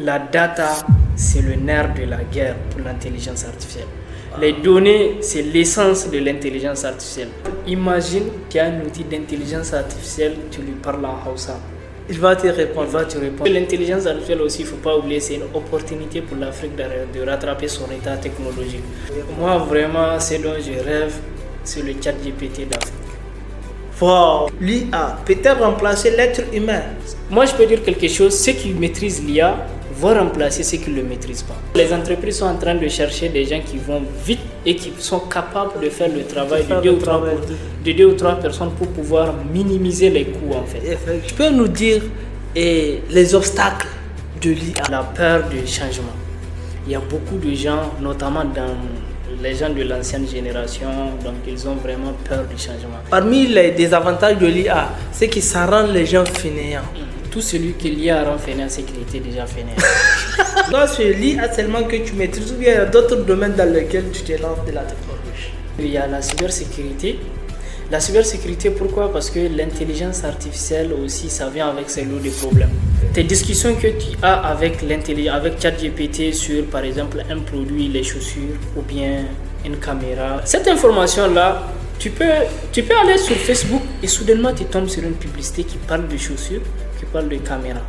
la data, c'est le nerf de la guerre pour l'intelligence artificielle. Les données, c'est l'essence de l'intelligence artificielle. Imagine qu'il y a un outil d'intelligence artificielle, tu lui parles en Hausa. Il va te répondre. L'intelligence artificielle aussi, il ne faut pas oublier, c'est une opportunité pour l'Afrique de rattraper son état technologique. Moi, vraiment, c'est dont je rêve, c'est le chat GPT d'Afrique. Wow. L'IA peut-elle remplacer l'être humain? Moi, je peux dire quelque chose, ceux qui maîtrisent l'IA vont remplacer ceux qui ne le maîtrisent pas. Les entreprises sont en train de chercher des gens qui vont vite et qui sont capables de faire le travail de deux ou trois personnes pour pouvoir minimiser les coûts en fait. Tu peux nous dire les obstacles de l'IA? La peur du changement. Il y a beaucoup de gens, notamment dans les gens de l'ancienne génération, donc ils ont vraiment peur du changement. Parmi les désavantages de l'IA, c'est que ça rend les gens fainéants. Tout celui que l'IA rend fainéant, c'est qu'il était déjà fainéant. Toi, c'est l'IA seulement que tu maîtrises ou bien il y a d'autres domaines dans lesquels tu te lances de la technologie? Il y a la cybersécurité. La cybersécurité, pourquoi? Parce que l'intelligence artificielle aussi, ça vient avec ses lots de problèmes. Tes discussions que tu as avec ChatGPT sur, par exemple, un produit, les chaussures ou bien une caméra. Cette information-là, tu peux aller sur Facebook et soudainement tu tombes sur une publicité qui parle de chaussures, qui parle de caméra.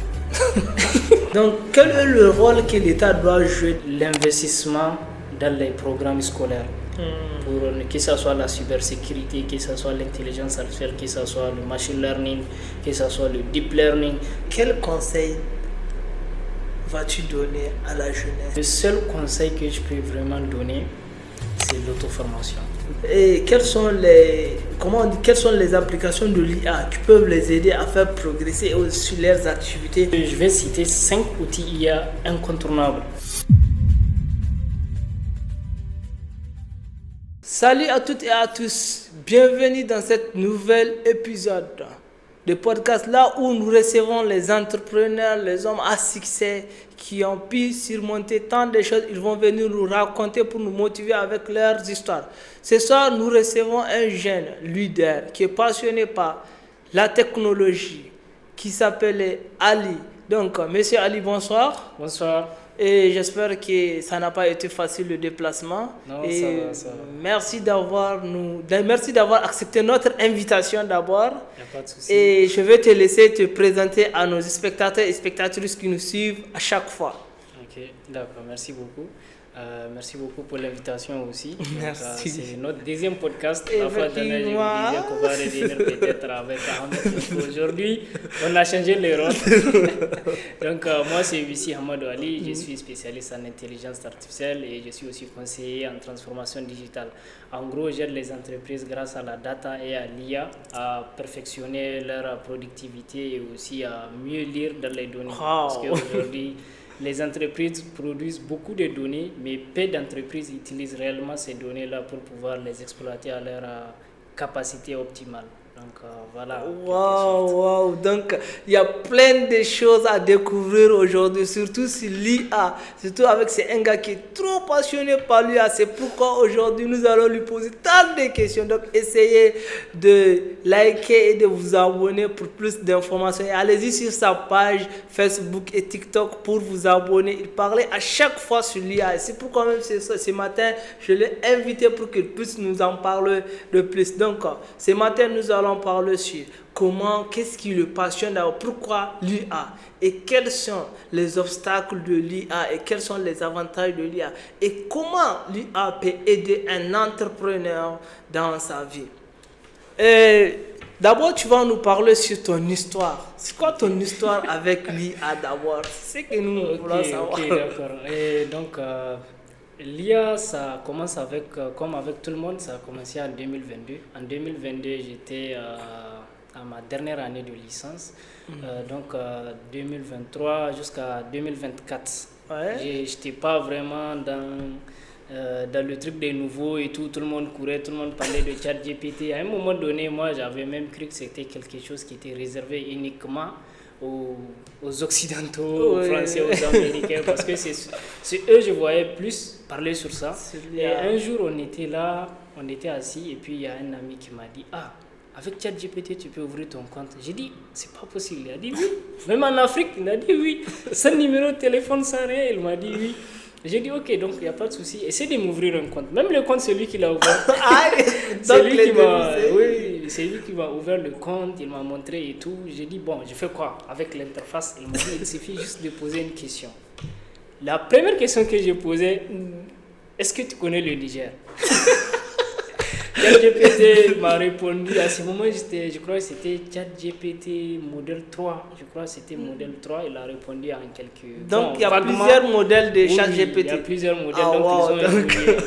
Donc, quel est le rôle que l'État doit jouer? L'investissement dans les programmes scolaires. Pour que ce soit la cybersécurité, que ce soit l'intelligence artificielle, que ce soit le machine learning, que ce soit le deep learning. Quel conseil vas-tu donner à la jeunesse? Le seul conseil que je peux vraiment donner, c'est l'auto-formation. Et quelles sont les applications de l'IA qui peuvent les aider à faire progresser sur leurs activités? Je vais citer 5 outils IA incontournables. Salut à toutes et à tous, bienvenue dans cet nouvel épisode de podcast là où nous recevons les entrepreneurs, les hommes à succès qui ont pu surmonter tant de choses. Ils vont venir nous raconter pour nous motiver avec leurs histoires. Ce soir, nous recevons un jeune leader qui est passionné par la technologie, qui s'appelle Ali. Donc, monsieur Ali, bonsoir. Bonsoir. Et j'espère que ça n'a pas été facile le déplacement. Non, et ça va. Merci d'avoir accepté notre invitation d'abord. Il n'y a pas de souci. Et je vais te laisser te présenter à nos spectateurs et spectatrices qui nous suivent à chaque fois. Ok, d'accord, merci beaucoup. Merci beaucoup pour l'invitation aussi. Merci. C'est notre deuxième podcast. La fois dernière, je vous disais qu'on va revenir peut-être avec Ahmed. Aujourd'hui, on a changé les rôles. Donc, moi, c'est Vissi Hamadou Ali. Je suis spécialiste en intelligence artificielle et je suis aussi conseiller en transformation digitale. En gros, j'aide les entreprises grâce à la data et à l'IA à perfectionner leur productivité et aussi à mieux lire dans les données. Wow. Parce qu'aujourd'hui, les entreprises produisent beaucoup de données, mais peu d'entreprises utilisent réellement ces données-là pour pouvoir les exploiter à leur capacité optimale. Donc voilà. Wow. Donc il y a plein de choses à découvrir aujourd'hui, surtout sur l'IA. Surtout avec un gars qui est trop passionné par l'IA. C'est pourquoi aujourd'hui nous allons lui poser tant de questions. Donc essayez de liker et de vous abonner pour plus d'informations. Et allez-y sur sa page Facebook et TikTok pour vous abonner. Il parlait à chaque fois sur l'IA. Et c'est pourquoi même ce matin, je l'ai invité pour qu'il puisse nous en parler de plus. Donc ce matin, nous allons parler sur qu'est-ce qui le passionne d'abord, pourquoi l'IA et quels sont les obstacles de l'IA et quels sont les avantages de l'IA et comment l'IA peut aider un entrepreneur dans sa vie. Et d'abord, tu vas nous parler sur ton histoire. C'est quoi ton histoire avec l'IA d'abord? C'est que nous voulons savoir. Ok, d'accord. Et donc, l'IA, ça commence comme avec tout le monde, ça a commencé en 2022. En 2022, j'étais à ma dernière année de licence. Donc, 2023 jusqu'à 2024. Ouais. Je n'étais pas vraiment dans le truc des nouveaux et tout. Tout le monde courait, tout le monde parlait de ChatGPT. À un moment donné, moi, j'avais même cru que c'était quelque chose qui était réservé uniquement aux Occidentaux, aux Français, aux Américains, parce que c'est eux je voyais plus parler sur ça. Et un jour, on était là, on était assis, et puis il y a un ami qui m'a dit « Ah, avec ChatGPT, tu peux ouvrir ton compte. J'ai dit, c'est pas possible. Il a dit oui. Même en Afrique, il a dit oui. Sans numéro de téléphone, sans rien, il m'a dit oui. J'ai dit ok, donc il n'y a pas de souci. Essaie de m'ouvrir un compte. Même le compte, c'est lui qui l'a ouvert. C'est lui qui m'a ouvert le compte, il m'a montré et tout. J'ai dit bon, je fais quoi avec l'interface? Il m'a dit il suffit juste de poser une question. La première question que j'ai posée, est-ce que tu connais le Niger? ChatGPT m'a répondu à ce moment, je crois que c'était ChatGPT modèle 3. Je crois que c'était modèle 3. Il a répondu en quelques... Donc, il y a plusieurs modèles de ChatGPT. Il y a plusieurs modèles.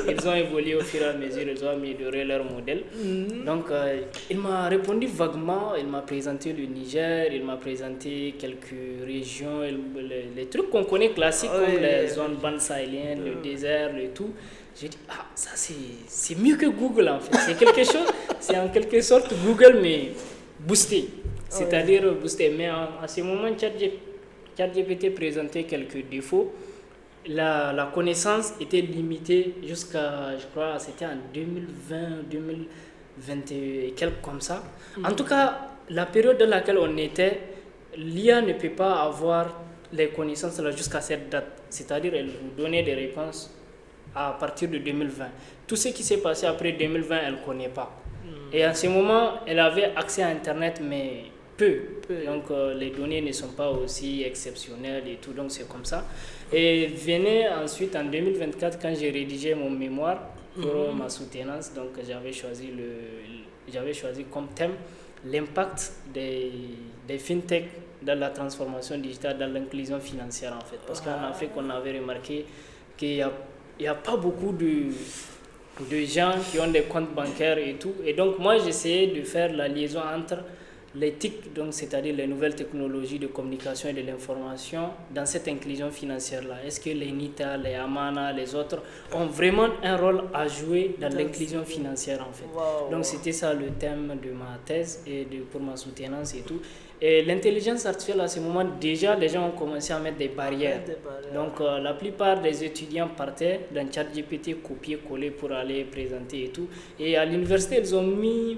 Ils ont évolué au fur et à mesure. Ils ont amélioré leur modèle. Donc, il m'a répondu vaguement. Il m'a présenté le Niger. Il m'a présenté quelques régions. Les trucs qu'on connaît classiques comme les zones bandes sahéliennes, le désert, le tout. J'ai dit, ça c'est mieux que Google en fait. C'est en quelque sorte Google mais boosté. C'est-à-dire boosté. Mais à ce moment, ChatGPT présentait quelques défauts. La connaissance était limitée jusqu'à, je crois, c'était en 2020, 2021 et quelques comme ça. En tout cas, la période dans laquelle on était, l'IA ne peut pas avoir les connaissances là jusqu'à cette date. C'est-à-dire, elle vous donnait des réponses à partir de 2020. Tout ce qui s'est passé après 2020, elle ne connaît pas. Et en ce moment, elle avait accès à Internet, mais peu. Donc, les données ne sont pas aussi exceptionnelles et tout. Donc, c'est comme ça. Et venait ensuite, en 2024, quand j'ai rédigé mon mémoire pour ma soutenance, donc j'avais choisi comme thème l'impact des fintech dans la transformation digitale, dans l'inclusion financière, en fait. Parce qu'en Afrique, on avait remarqué qu'il n'y a pas beaucoup de gens qui ont des comptes bancaires et tout. Et donc, moi, j'essayais de faire la liaison entre les TIC, donc c'est-à-dire les nouvelles technologies de communication et de l'information, dans cette inclusion financière-là. Est-ce que les NITA, les Amana, les autres ont vraiment un rôle à jouer dans l'inclusion financière, en fait? Donc, c'était ça le thème de ma thèse et pour ma soutenance et tout. Et l'intelligence artificielle, à ce moment, déjà, les gens ont commencé à mettre des barrières. Donc, la plupart des étudiants partaient dans ChatGPT, copier-coller pour aller présenter et tout. Et à l'université, ils ont mis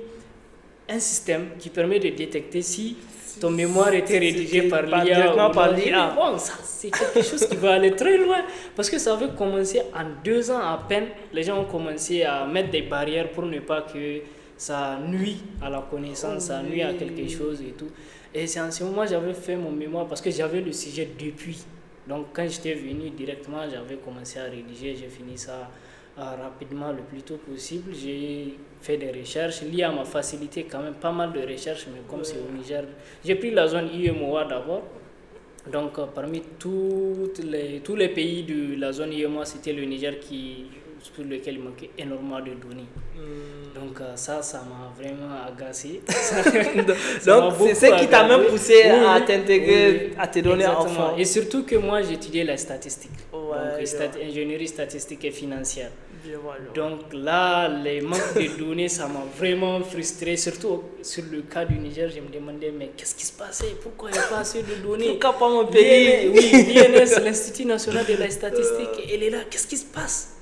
un système qui permet de détecter si ton mémoire était rédigé par l'IA ou par l'IA. Bon, ça, c'est quelque chose qui va aller très loin. Parce que ça avait commencé en 2 ans à peine. Les gens ont commencé à mettre des barrières pour ne pas que ça nuit à la connaissance, ça nuit à quelque chose et tout. Et c'est en ce moment que j'avais fait mon mémoire parce que j'avais le sujet depuis. Donc quand j'étais venu directement, j'avais commencé à rédiger, j'ai fini ça rapidement le plus tôt possible. J'ai fait des recherches. L'IA m'a facilité quand même pas mal de recherches, mais comme c'est au Niger, j'ai pris la zone IEMOA d'abord. Donc parmi tous les pays de la zone IEMOA, c'était le Niger sur lequel il manquait énormément de données. Donc ça m'a vraiment agacé. Donc c'est ce qui t'a même poussé à t'intégrer, à te donner en fond. Et surtout que moi j'étudiais la statistique, donc ingénierie statistique et financière. Donc là, les manques de données, ça m'a vraiment frustré, surtout sur le cas du Niger. Je me demandais, mais qu'est-ce qui se passait? Pourquoi il n'y a pas assez de données? Pourquoi pas mon pays? L'INS, l'Institut national de la statistique, elle est là, qu'est-ce qui se passe?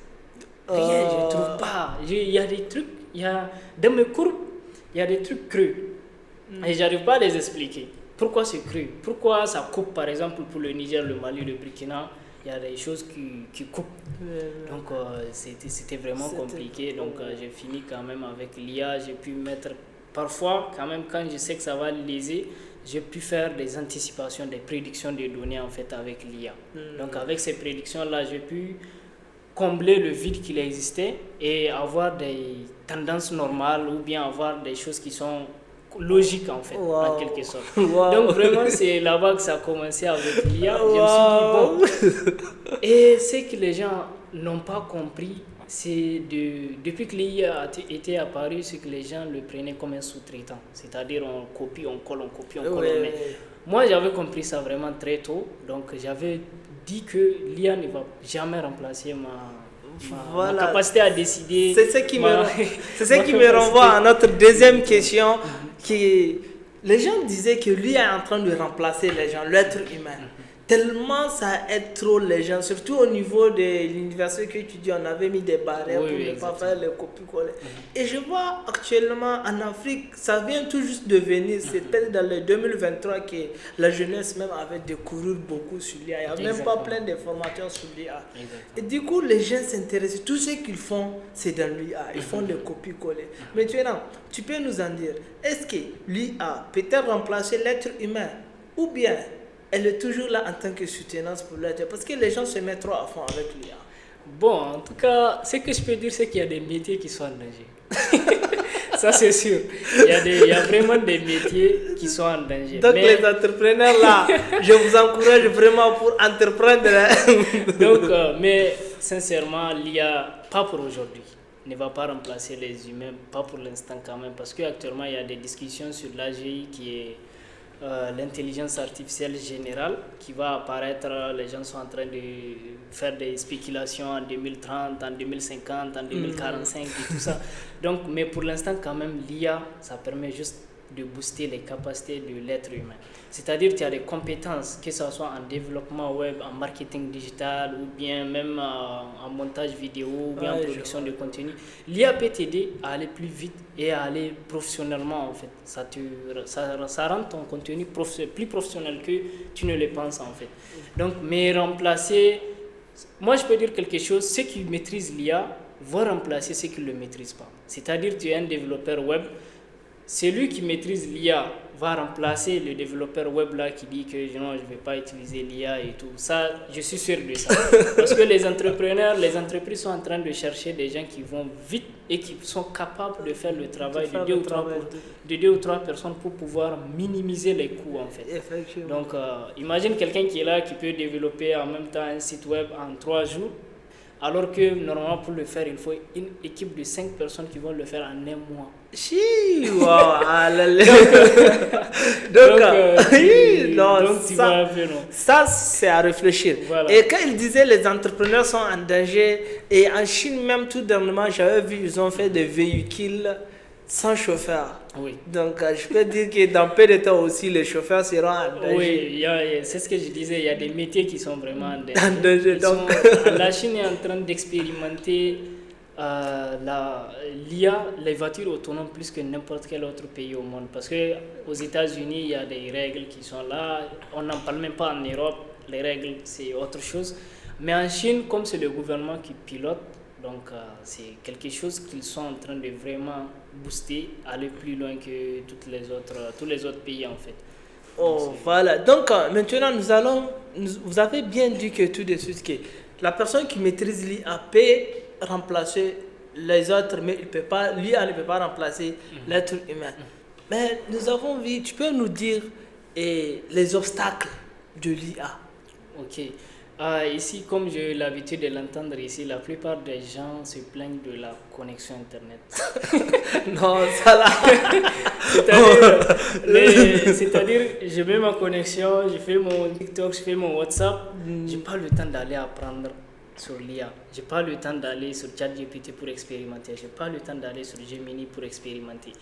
Rien, je ne trouve pas. Il y a des trucs, dans mes courbes, il y a des trucs creux. Et je n'arrive pas à les expliquer. Pourquoi c'est creux? Pourquoi ça coupe, par exemple, pour le Niger, le Mali, le Burkina? Il y a des choses qui coupent. Donc, c'était vraiment compliqué. Donc, j'ai fini quand même avec l'IA. J'ai pu mettre, parfois, quand même, quand je sais que ça va léser, j'ai pu faire des anticipations, des prédictions de données, en fait, avec l'IA. Donc, avec ces prédictions-là, j'ai pu combler le vide qu'il existait et avoir des tendances normales ou bien avoir des choses qui sont logiques en fait, en quelque sorte. Donc vraiment c'est là-bas que ça a commencé avec l'IA. Je me suis dit bon, et ce que les gens n'ont pas compris, c'est depuis que l'IA a été apparu, c'est que les gens le prenaient comme un sous-traitant. C'est-à-dire on copie, on colle, on copie, on colle. Mais moi j'avais compris ça vraiment très tôt, donc j'avais dit que l'IA ne va jamais remplacer ma capacité à décider. C'est ce qui me renvoie à notre deuxième question. Les gens disaient que l'IA est en train de remplacer les gens, l'être humain. tellement ça aide trop les gens, surtout au niveau de l'université que tu dis, on avait mis des barrières pour ne pas faire les copies-coller. Et je vois actuellement en Afrique, ça vient tout juste de venir, c'était dans le 2023 que la jeunesse même avait découvert beaucoup sur l'IA. Il n'y a même pas plein d'informations sur l'IA. Et du coup, les gens s'intéressent, tout ce qu'ils font, c'est dans l'IA, ils font des copies-coller. Maintenant, tu peux nous en dire, est-ce que l'IA peut-elle remplacer l'être humain ou bien elle est toujours là en tant que soutenance pour l'être, parce que les gens se mettent trop à fond avec l'IA. Bon, en tout cas, ce que je peux dire, c'est qu'il y a des métiers qui sont en danger. Ça, c'est sûr. Il y a vraiment des métiers qui sont en danger. Donc, les entrepreneurs, là, je vous encourage vraiment pour entreprendre. Donc, mais sincèrement, l'IA, pas pour aujourd'hui, ne va pas remplacer les humains, pas pour l'instant quand même, parce qu'actuellement, il y a des discussions sur l'AGI qui est l'intelligence artificielle générale qui va apparaître. Les gens sont en train de faire des spéculations en 2030, en 2050, en 2045 et tout ça. Donc, mais pour l'instant, quand même, l'IA, ça permet juste de booster les capacités de l'être humain. C'est-à-dire qu'il y a des compétences, que ce soit en développement web, en marketing digital, ou bien même en montage vidéo, ou bien en production de contenu. L'IA peut t'aider à aller plus vite et à aller professionnellement, en fait. Ça rend ton contenu plus professionnel que tu ne le penses, en fait. Donc, mais remplacer... Moi, je peux dire quelque chose, ceux qui maîtrisent l'IA vont remplacer ceux qui ne le maîtrisent pas. C'est-à-dire, tu es un développeur web, celui qui maîtrise l'IA va remplacer le développeur web là qui dit que non, je ne vais pas utiliser l'IA et tout. Ça, je suis sûr de ça. Parce que les entrepreneurs, les entreprises sont en train de chercher des gens qui vont vite et qui sont capables de faire le travail de deux ou trois personnes pour pouvoir minimiser les coûts en fait. Donc, imagine quelqu'un qui est là, qui peut développer en même temps un site web en 3 jours. Alors que normalement pour le faire, il faut une équipe de 5 personnes qui vont le faire en 1 mois. Ça c'est à réfléchir. Voilà. Et quand il disait les entrepreneurs sont en danger, et en Chine même tout dernièrement, j'avais vu, ils ont fait des véhicules sans chauffeur. Oui. Donc, je peux dire que dans peu de temps aussi, les chauffeurs seront en danger. Oui, c'est ce que je disais, il y a des métiers qui sont vraiment en danger. La Chine est en train d'expérimenter l'IA, les voitures autonomes, plus que n'importe quel autre pays au monde. Parce qu'aux États-Unis, il y a des règles qui sont là. On n'en parle même pas en Europe. Les règles, c'est autre chose. Mais en Chine, comme c'est le gouvernement qui pilote, donc c'est quelque chose qu'ils sont en train de vraiment booster, aller plus loin que tous les autres pays en fait. Oh, voilà. Donc maintenant vous avez bien dit que tout de suite que la personne qui maîtrise l'IA peut remplacer les autres, mais l'IA ne peut pas remplacer l'être humain. Mais nous avons vu, tu peux nous dire les obstacles de l'IA? Ok. Ici, comme j'ai l'habitude de l'entendre ici, la plupart des gens se plaignent de la connexion Internet. Non, ça là. C'est-à-dire, je mets ma connexion, je fais mon TikTok, je fais mon WhatsApp, j'ai pas le temps d'aller apprendre sur l'IA. J'ai pas le temps d'aller sur ChatGPT pour expérimenter. J'ai pas le temps d'aller sur Gemini pour expérimenter.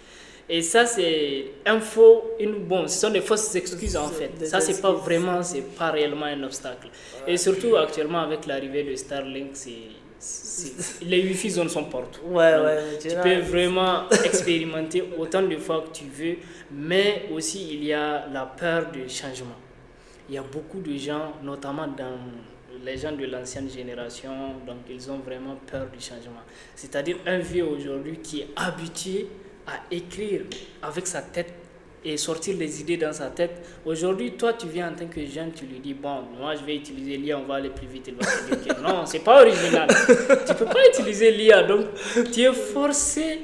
Et ça, c'est ce sont des fausses excuses en fait. Ça, c'est pas réellement un obstacle. Et surtout, actuellement, avec l'arrivée de Starlink, les Wi-Fi zones sont partout. Tu peux vraiment expérimenter autant de fois que tu veux, mais aussi il y a la peur du changement. Il y a beaucoup de gens, notamment dans les gens de l'ancienne génération, donc ils ont vraiment peur du changement. C'est-à-dire un vieux aujourd'hui qui est habitué à écrire avec sa tête et sortir des idées dans sa tête. Aujourd'hui, toi, tu viens en tant que jeune, tu lui dis, bon, moi, je vais utiliser l'IA, on va aller plus vite. Il va te dire que non, c'est pas original. Tu peux pas utiliser l'IA, donc tu es forcé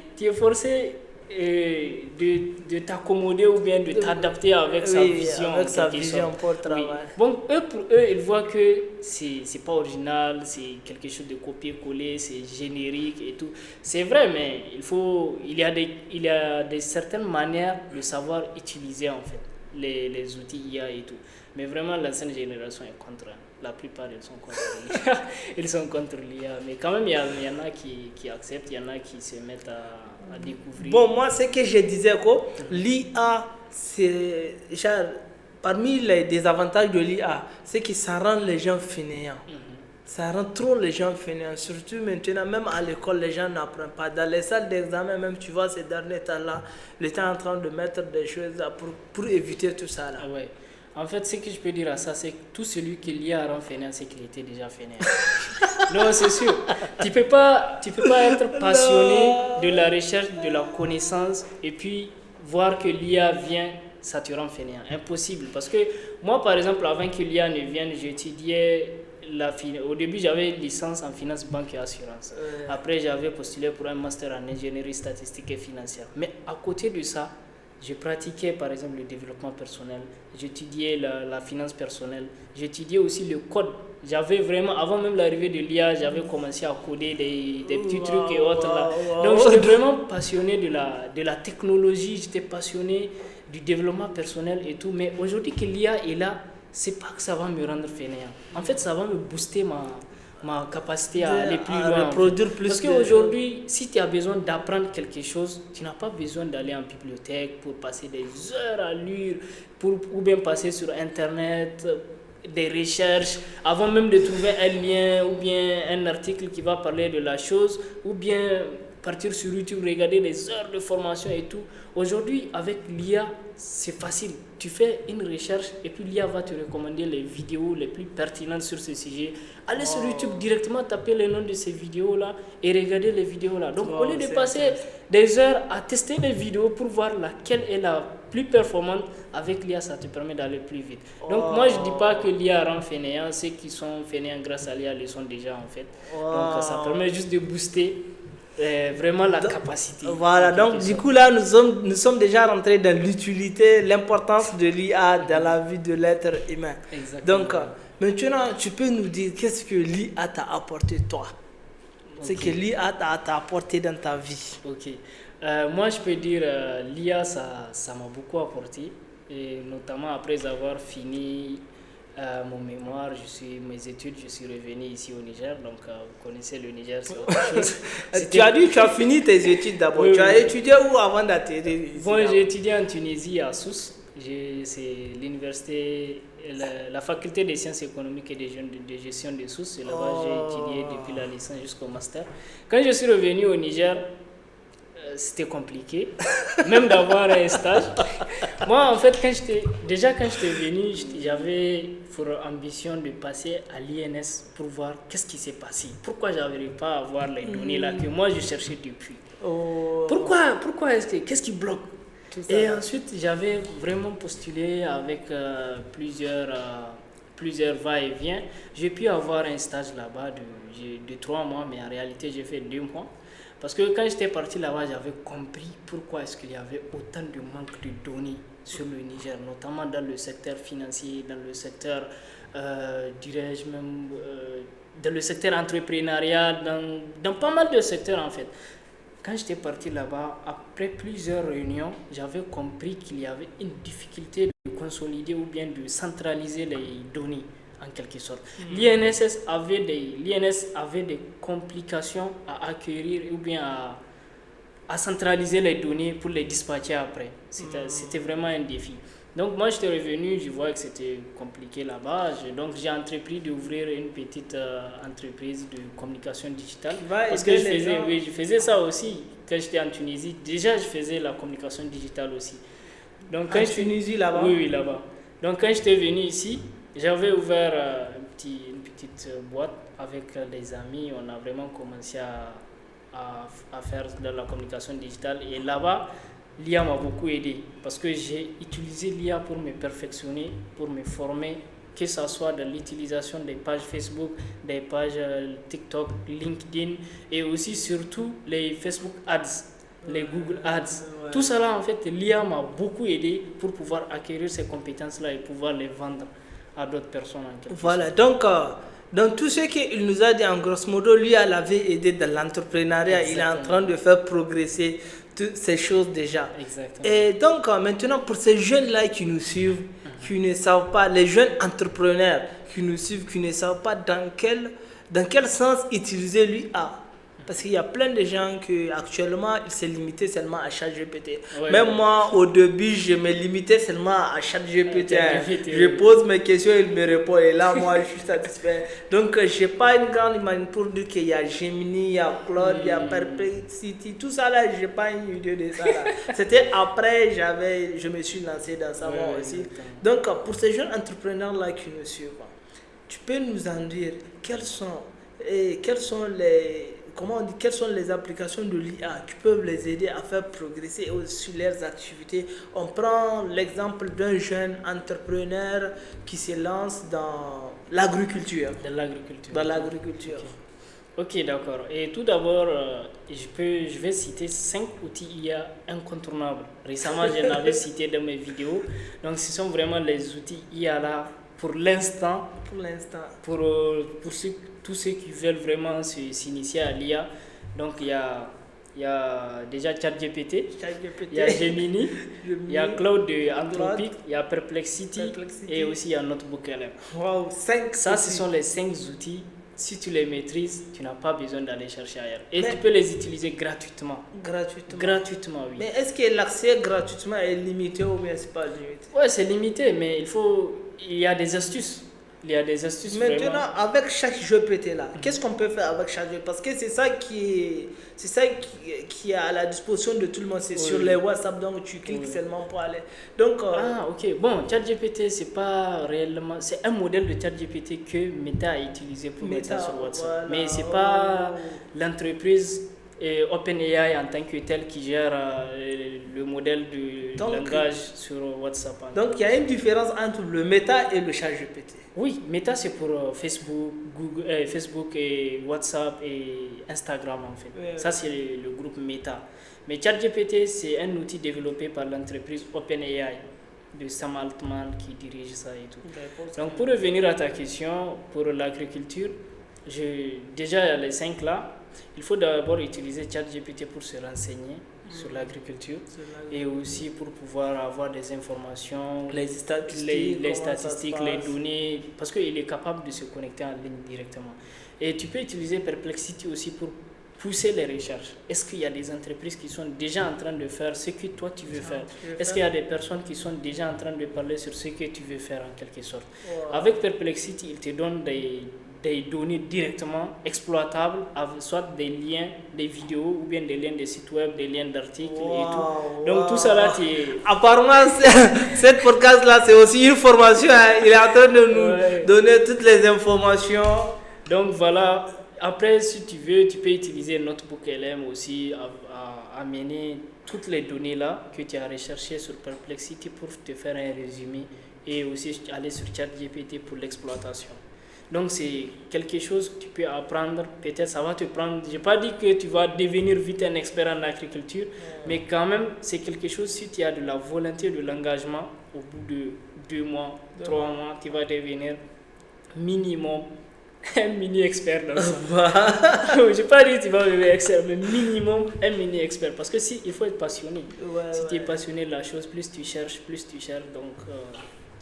de t'accommoder ou bien de t'adapter avec sa vision. Avec sa vision pour le travail. Oui. Bon, pour eux, ils voient que c'est pas original, c'est quelque chose de copier-coller, c'est générique et tout. C'est vrai, mais il y a des certaines manières de savoir utiliser en fait les outils IA et tout. Mais vraiment, l'ancienne génération est contre. La plupart, ils sont contre l'IA. Ils sont contre l'IA. Mais quand même, il y en a qui acceptent, il y en a qui se mettent à découvrir. Bon, moi, ce que je disais, l'IA, c'est genre parmi les désavantages de l'IA, c'est que ça rend les gens fainéants. Ça rend trop les gens fainéants. Surtout maintenant, même à l'école, les gens n'apprennent pas. Dans les salles d'examen, même tu vois ces derniers temps-là, l'État est en train de mettre des choses là pour éviter tout ça là. Ah ouais. En fait, ce que je peux dire à ça, c'est que tout celui qui l'IA rend fainéant, c'est qu'il était déjà fainéant. Non, c'est sûr. Tu peux pas être passionné de la recherche, de la connaissance, et puis voir que l'IA vient, ça te rend fainéant. Impossible. Parce que moi, par exemple, avant que l'IA ne vienne, j'étudiais au début, j'avais une licence en finance, banque et assurance. Après, j'avais postulé pour un master en ingénierie statistique et financière. Mais à côté de ça, je pratiquais par exemple le développement personnel, j'étudiais la finance personnelle, j'étudiais aussi le code. J'avais vraiment, avant même l'arrivée de l'IA, j'avais commencé à coder des petits trucs et autres là. Donc j'étais vraiment passionné de la technologie, j'étais passionné du développement personnel et tout. Mais aujourd'hui que l'IA est là, c'est pas que ça va me rendre fainéant. En fait, ça va me booster ma capacité à aller plus loin. Produire plus. Parce qu'aujourd'hui, si tu as besoin d'apprendre quelque chose, tu n'as pas besoin d'aller en bibliothèque pour passer des heures à lire, ou bien passer sur Internet, des recherches, avant même de trouver un lien ou bien un article qui va parler de la chose, ou bien partir sur YouTube, regarder des heures de formation et tout. Aujourd'hui, avec l'IA, c'est facile. Tu fais une recherche et puis l'IA va te recommander les vidéos les plus pertinentes sur ce sujet. Allez sur YouTube directement, taper le nom de ces vidéos-là et regarder les vidéos-là. Donc, au lieu de passer des heures à tester les vidéos pour voir laquelle est la plus performante, avec l'IA, ça te permet d'aller plus vite. Donc, moi, je ne dis pas que l'IA rend fainéant. Ceux qui sont fainéants grâce à l'IA le sont déjà, en fait. Donc, ça permet juste de booster vraiment la capacité. Voilà, donc du coup là nous sommes déjà rentrés dans l'utilité, l'importance de l'IA dans la vie de l'être humain. Exactement. Donc maintenant tu peux nous dire qu'est-ce que l'IA t'a apporté toi? C'est que l'IA t'a apporté dans ta vie. Ok. Moi je peux dire l'IA ça m'a beaucoup apporté, et notamment après avoir fini mon mémoire, mes études, je suis revenu ici au Niger, donc vous connaissez le Niger, c'est autre chose. Tu as dit tu as fini tes études d'abord, oui, tu as étudié où avant d'atterrir ici? Bon, j'ai étudié en Tunisie, à Sousse, c'est l'université, la faculté des sciences économiques et de gestion de Sousse, c'est là-bas que j'ai étudié depuis la licence jusqu'au master. Quand je suis revenu au Niger, c'était compliqué, même d'avoir un stage. Moi, en fait, quand j'étais venu, j'avais pour ambition de passer à l'INS pour voir qu'est-ce qui s'est passé. Pourquoi je n'arrivais pas à avoir les données là que moi je cherchais depuis. Pourquoi qu'est-ce qui bloque? Et ensuite, j'avais vraiment postulé avec plusieurs va-et-vient. J'ai pu avoir un stage là-bas de 3 mois, mais en réalité, j'ai fait 2 mois. Parce que quand j'étais parti là-bas, j'avais compris pourquoi est-ce qu'il y avait autant de manque de données sur le Niger, notamment dans le secteur financier, dans le secteur, dirais-je même, dans le secteur entrepreneurial, dans pas mal de secteurs en fait. Quand j'étais parti là-bas, après plusieurs réunions, j'avais compris qu'il y avait une difficulté de consolider ou bien de centraliser les données. En quelque sorte. L'INS avait des complications à acquérir ou bien à centraliser les données pour les dispatcher après. C'était vraiment un défi. Donc moi j'étais revenu, je voyais que c'était compliqué là-bas. Donc j'ai entrepris d'ouvrir une petite entreprise de communication digitale. Parce que je faisais ça aussi quand j'étais en Tunisie. Déjà je faisais la communication digitale aussi. Donc, Tunisie là-bas? Oui, là-bas. Donc quand j'étais venu ici, j'avais ouvert une petite boîte avec des amis. On a vraiment commencé à faire de la communication digitale. Et là-bas, l'IA m'a beaucoup aidé parce que j'ai utilisé l'IA pour me perfectionner, pour me former, que ce soit dans l'utilisation des pages Facebook, des pages TikTok, LinkedIn et aussi surtout les Facebook Ads, les Google Ads. Tout cela, en fait, l'IA m'a beaucoup aidé pour pouvoir acquérir ces compétences-là et pouvoir les vendre à d'autres personnes. Voilà, donc dans tout ce qu'il nous a dit en grosso modo, lui l'avait aidé dans l'entrepreneuriat. Il est en train de faire progresser toutes ces choses déjà. Exactement. Et donc maintenant pour ces jeunes-là qui nous suivent, qui ne savent pas, les jeunes entrepreneurs qui nous suivent, qui ne savent pas dans quel sens utiliser l'IA, Parce qu'il y a plein de gens qui actuellement ils se limitaient seulement à ChatGPT. Ouais, Même moi au début je me limitais seulement à ChatGPT. Je pose mes questions, il me répond et là moi je suis satisfait. Donc j'ai pas une grande image pour dire qu'il y a Gemini, il y a Claude, il y a Perplexity, tout ça là, j'ai pas une idée de ça là. C'était après je me suis lancé dans ça moi aussi. Donc pour ces jeunes entrepreneurs là qui nous suivent, tu peux nous en dire quelles sont les applications de l'IA qui peuvent les aider à faire progresser sur leurs activités. On prend l'exemple d'un jeune entrepreneur qui se lance dans l'agriculture. Dans l'agriculture. Ok, d'accord. Et tout d'abord, je vais citer 5 outils IA incontournables. Récemment, j'en avais cité dans mes vidéos. Donc, ce sont vraiment les outils IA là pour l'instant. Pour tous ceux qui veulent vraiment s'initier à l'IA. Donc, il y a déjà ChatGPT, il y a Gemini, il y a Claude de Anthropic, il y a Perplexity et aussi il y a Notebook.lm. Wow, 5 Ça, ce sont les 5 outils. Si tu les maîtrises, tu n'as pas besoin d'aller chercher ailleurs. Et tu peux les utiliser gratuitement. Gratuitement, oui. Mais est-ce que l'accès gratuitement est limité ou bien c'est pas limité? Ouais, c'est limité, mais il y a des astuces. Maintenant, vraiment. Avec chaque GPT là, qu'est-ce qu'on peut faire avec chaque GPT? Parce que c'est ça qui est à la disposition de tout le monde. C'est sur les WhatsApp, donc tu cliques seulement pour aller. Donc, ok. Bon, ChatGPT, c'est pas réellement. C'est un modèle de ChatGPT que Meta a utilisé pour mettre ça sur WhatsApp. Voilà, mais c'est pas l'entreprise OpenAI en tant que telle qui gère le modèle de langage sur WhatsApp. Donc, il y a une différence entre le Meta et le ChatGPT. Oui, Meta c'est pour Facebook et WhatsApp et Instagram en fait. Ça c'est le groupe Meta. Mais ChatGPT c'est un outil développé par l'entreprise OpenAI de Sam Altman qui dirige ça et tout. Donc pour revenir à ta question, pour l'agriculture, déjà il y a les 5 là. Il faut d'abord utiliser ChatGPT pour se renseigner sur l'agriculture et aussi pour pouvoir avoir des informations, les statistiques, les données, parce qu'il est capable de se connecter en ligne directement. Et tu peux utiliser Perplexity aussi pour pousser les recherches. Est-ce qu'il y a des entreprises qui sont déjà en train de faire ce que toi tu veux faire? Est-ce qu'il y a des personnes qui sont déjà en train de parler sur ce que tu veux faire en quelque sorte? Avec Perplexity, il te donne des données directement exploitables, soit des liens, des vidéos ou bien des liens de sites web, des liens d'articles et tout. Donc tout ça là, apparemment, cette podcast là, c'est aussi une formation. Hein. Il est en train de nous donner toutes les informations. Donc voilà. Après, si tu veux, tu peux utiliser Notebook.lm aussi à amener toutes les données là que tu as recherchées sur Perplexity pour te faire un résumé et aussi aller sur ChatGPT pour l'exploitation. Donc c'est quelque chose que tu peux apprendre, peut-être ça va te prendre, je n'ai pas dit que tu vas devenir vite un expert en agriculture, mais quand même c'est quelque chose, si tu as de la volonté, de l'engagement, au bout de 2 mois, 3 mois, tu vas devenir minimum un mini-expert dans ça. Je n'ai pas dit que tu vas devenir expert, mais minimum un mini-expert, parce que il faut être passionné. Si tu es passionné de la chose, plus tu cherches, donc...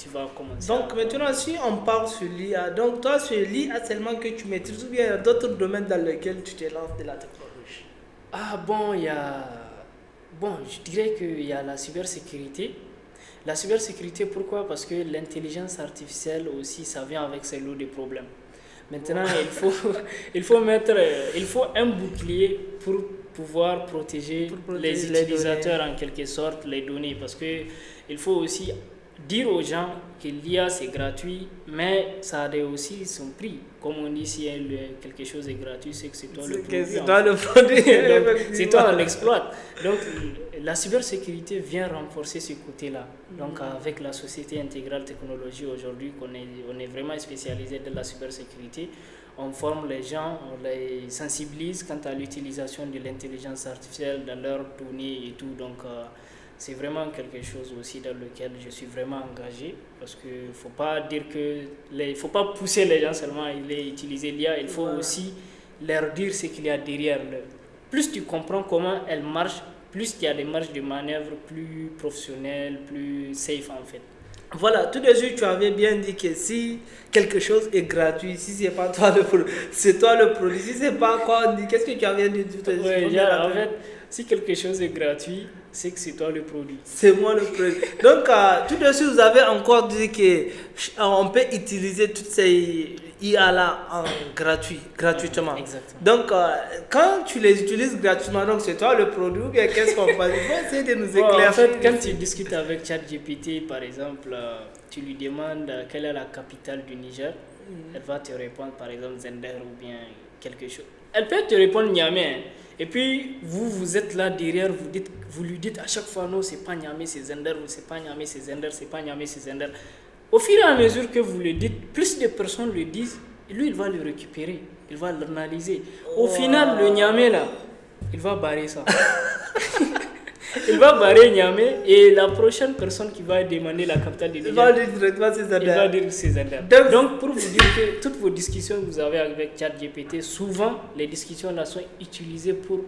tu vas commencer. Donc maintenant, si on parle sur l'IA, donc toi sur l'IA seulement que tu maîtrises ou bien il y a d'autres domaines dans lesquels tu te lances de la technologie? Je dirais qu'il y a la cybersécurité. La cybersécurité, pourquoi? Parce que l'intelligence artificielle aussi, ça vient avec ses lots de problèmes. Maintenant, il faut un bouclier pour pouvoir protéger les utilisateurs en quelque sorte, les données, parce que il faut aussi dire aux gens que l'IA c'est gratuit, mais ça a aussi son prix. Comme on dit, si quelque chose est gratuit, c'est que c'est toi le produit. C'est toi l'exploite. Donc la cybersécurité vient renforcer ce côté-là. Donc avec la Société Intégrale Technologie aujourd'hui, on est vraiment spécialisé dans la cybersécurité, on forme les gens, on les sensibilise quant à l'utilisation de l'intelligence artificielle dans leurs données et tout. Donc c'est vraiment quelque chose aussi dans lequel je suis vraiment engagé, parce qu'il ne faut pas dire faut pas pousser les gens seulement à utiliser l'IA, il faut aussi leur dire ce qu'il y a derrière. Plus tu comprends comment elle marche, plus il y a des marges de manœuvre plus professionnelles, plus safe en fait. Voilà, tout de suite, tu avais bien dit que si quelque chose est gratuit, si c'est pas toi le produit, c'est toi le produit. Si c'est pas quoi on dit, qu'est-ce que tu avais dit tout de suite? Ouais, en fait, si quelque chose est gratuit, c'est que c'est toi le produit. C'est moi le produit. Donc, tout de suite, vous avez encore dit que on peut utiliser toutes ces IA là gratuitement. Exactement. Donc, quand tu les utilises gratuitement, donc c'est toi le produit ou bien qu'est-ce qu'on fait? Il faut essayer de nous éclaircir. En fait, quand tu discutes avec ChatGPT, par exemple, tu lui demandes quelle est la capitale du Niger, elle va te répondre par exemple Zender ou bien quelque chose. Elle peut te répondre Niamey. Hein. Et puis, vous êtes là derrière, vous lui dites à chaque fois, non, c'est pas Niamey, c'est Zender, ou c'est pas Niamey, c'est Zender, c'est pas Niamey, c'est Zender. Au fur et à mesure que vous le dites, plus de personnes le disent, lui, il va le récupérer, il va l'analyser. Au final, le Niamey, là, il va barrer ça. Il va barrer Niamey et la prochaine personne qui va demander la capitale du Niger, il va dire directement c'est Zender. Il va dire c'est Zender. Donc, pour vous dire que toutes vos discussions que vous avez avec ChatGPT, souvent, les discussions là sont utilisées pour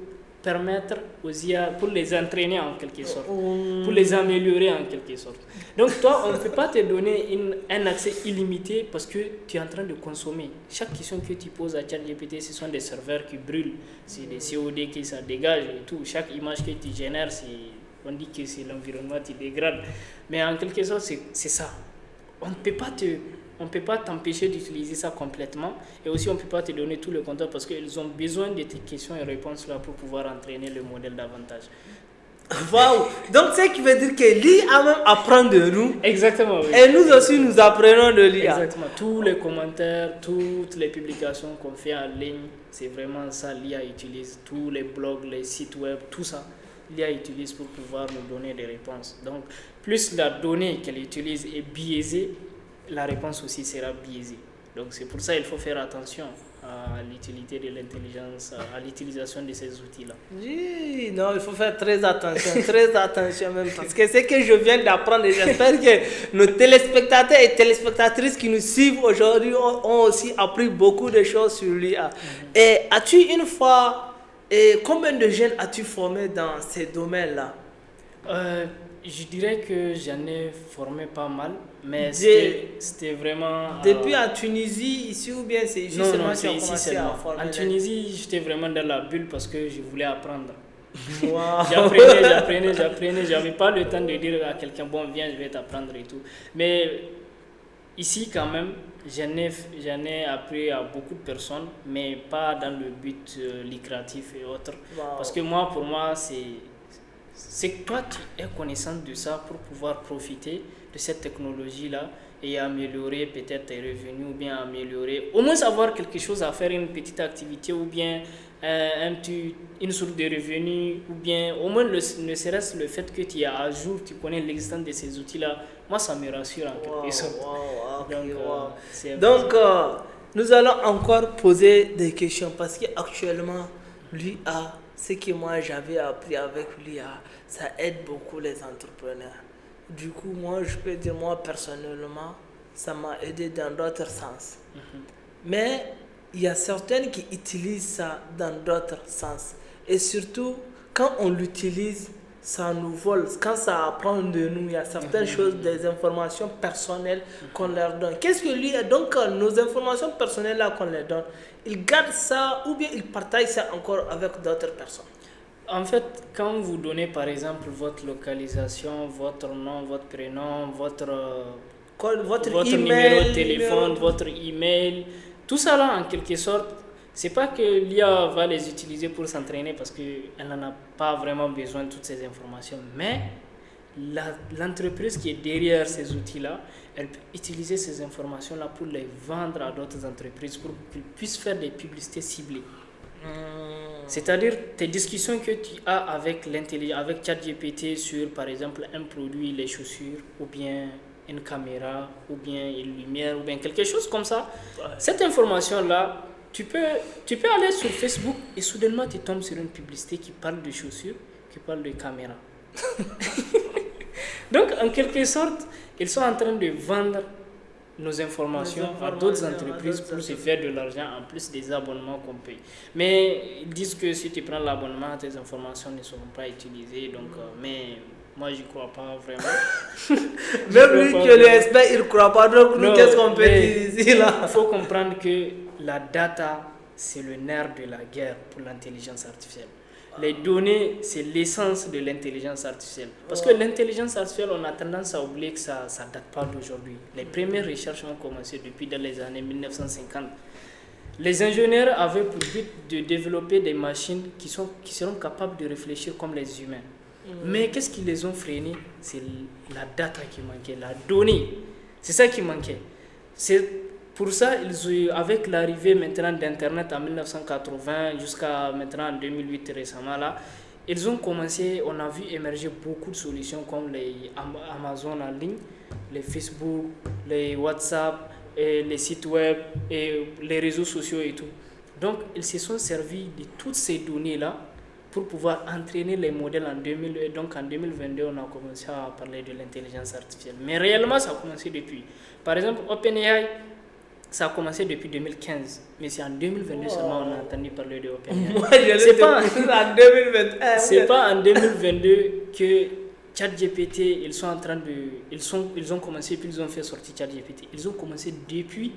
permettre aux IA, pour les entraîner en quelque sorte, pour les améliorer en quelque sorte. Donc toi, on ne peut pas te donner un accès illimité parce que tu es en train de consommer. Chaque question que tu poses à ChatGPT, ce sont des serveurs qui brûlent, c'est des COD qui ça dégage et tout. Chaque image que tu génères, on dit que c'est l'environnement qui dégrade. Mais en quelque sorte, c'est ça. On ne peut pas t'empêcher d'utiliser ça complètement et aussi on ne peut pas te donner tout le contenu parce qu'ils ont besoin de tes questions et réponses là pour pouvoir entraîner le modèle davantage. Waouh! Donc, ce qui veut dire que l'IA même apprend de nous. Exactement, oui. Et nous aussi, nous apprenons de l'IA. Exactement. Tous les commentaires, toutes les publications qu'on fait en ligne, c'est vraiment ça, l'IA utilise. Tous les blogs, les sites web, tout ça, l'IA utilise pour pouvoir nous donner des réponses. Donc, plus la donnée qu'elle utilise est biaisée, la réponse aussi sera biaisée. Donc, c'est pour ça qu'il faut faire attention à l'utilité de l'intelligence, à l'utilisation de ces outils-là. Oui, non, il faut faire très attention même, parce que ce que je viens d'apprendre, et j'espère que nos téléspectateurs et téléspectatrices qui nous suivent aujourd'hui ont aussi appris beaucoup de choses sur l'IA. Et as-tu une fois, combien de jeunes as-tu formé dans ces domaines-là? Je dirais que j'en ai formé pas mal, mais c'était vraiment... Depuis en Tunisie, ici ou bien c'est ici seulement que tu as commencé à former? En Tunisie, j'étais vraiment dans la bulle parce que je voulais apprendre. Wow. J'apprenais, j'avais pas le temps de dire à quelqu'un, bon, viens, je vais t'apprendre et tout. Mais ici, quand même, j'en ai appris à beaucoup de personnes, mais pas dans le but lucratif et autres. Wow. Parce que pour moi, c'est que toi, tu es connaissant de ça pour pouvoir profiter de cette technologie-là et améliorer peut-être tes revenus ou bien améliorer, au moins avoir quelque chose à faire, une petite activité ou bien une source de revenus ou bien au moins ne serait-ce le fait que tu es à jour, tu connais l'existence de ces outils-là, moi ça me rassure en quelque sorte. Donc, nous allons encore poser des questions parce qu'actuellement, l'IA, ce que moi j'avais appris avec l'IA, ça aide beaucoup les entrepreneurs. Du coup, moi je peux dire, moi personnellement, ça m'a aidé dans d'autres sens. Mais il y a certaines qui utilisent ça dans d'autres sens. Et surtout, quand on l'utilise, ça nous vole. Quand ça apprend de nous, il y a certaines choses, des informations personnelles qu'on leur donne. Qu'est-ce que lui, donc nos informations personnelles là qu'on leur donne, ils gardent ça ou bien ils partagent ça encore avec d'autres personnes? En fait, quand vous donnez par exemple votre localisation, votre nom, votre prénom, votre numéro de téléphone, votre email, tout ça là en quelque sorte, c'est pas que l'IA va les utiliser pour s'entraîner parce qu'elle n'en a pas vraiment besoin de toutes ces informations, mais l'entreprise qui est derrière ces outils-là, elle peut utiliser ces informations-là pour les vendre à d'autres entreprises pour qu'ils puissent faire des publicités ciblées. C'est-à-dire tes discussions que tu as avec l'intelligence, avec ChatGPT sur par exemple un produit, les chaussures, ou bien une caméra, ou bien une lumière, ou bien quelque chose comme ça. Cette information-là, tu peux aller sur Facebook et soudainement tu tombes sur une publicité qui parle de chaussures, qui parle de caméra. Donc en quelque sorte, ils sont en train de vendre nos informations à d'autres entreprises pour se faire de l'argent en plus des abonnements qu'on paye. Mais ils disent que si tu prends l'abonnement, tes informations ne seront pas utilisées. Donc, mais Moi, je ne crois pas vraiment. Même lui qui le respecte, il ne croit pas. Donc, nous, qu'est-ce qu'on peut dire ici là? Il faut comprendre que la data, c'est le nerf de la guerre pour l'intelligence artificielle. Les données, c'est l'essence de l'intelligence artificielle. Parce que l'intelligence artificielle, on a tendance à oublier que ça ne date pas d'aujourd'hui. Les premières recherches ont commencé depuis dans les années 1950. Les ingénieurs avaient pour but de développer des machines qui seront capables de réfléchir comme les humains. Mais qu'est-ce qui les ont freinés? C'est la data qui manquait, la donnée. C'est ça qui manquait. C'est pour ça, avec l'arrivée maintenant d'Internet en 1980 jusqu'à maintenant en 2008 récemment, là, ils ont commencé, on a vu émerger beaucoup de solutions comme les Amazon en ligne, les Facebook, les WhatsApp, et les sites web et les réseaux sociaux et tout. Donc, ils se sont servis de toutes ces données-là pour pouvoir entraîner les modèles en 2000. Donc, en 2022, on a commencé à parler de l'intelligence artificielle. Mais réellement, ça a commencé depuis. Par exemple, OpenAI, ça a commencé depuis 2015. Mais c'est en 2022 seulement on a entendu parler de OpenAI. Moi, c'est pas en 2021. C'est pas en 2022 que ChatGPT, ils ont commencé puis ils ont fait sortir ChatGPT. Ils ont commencé depuis.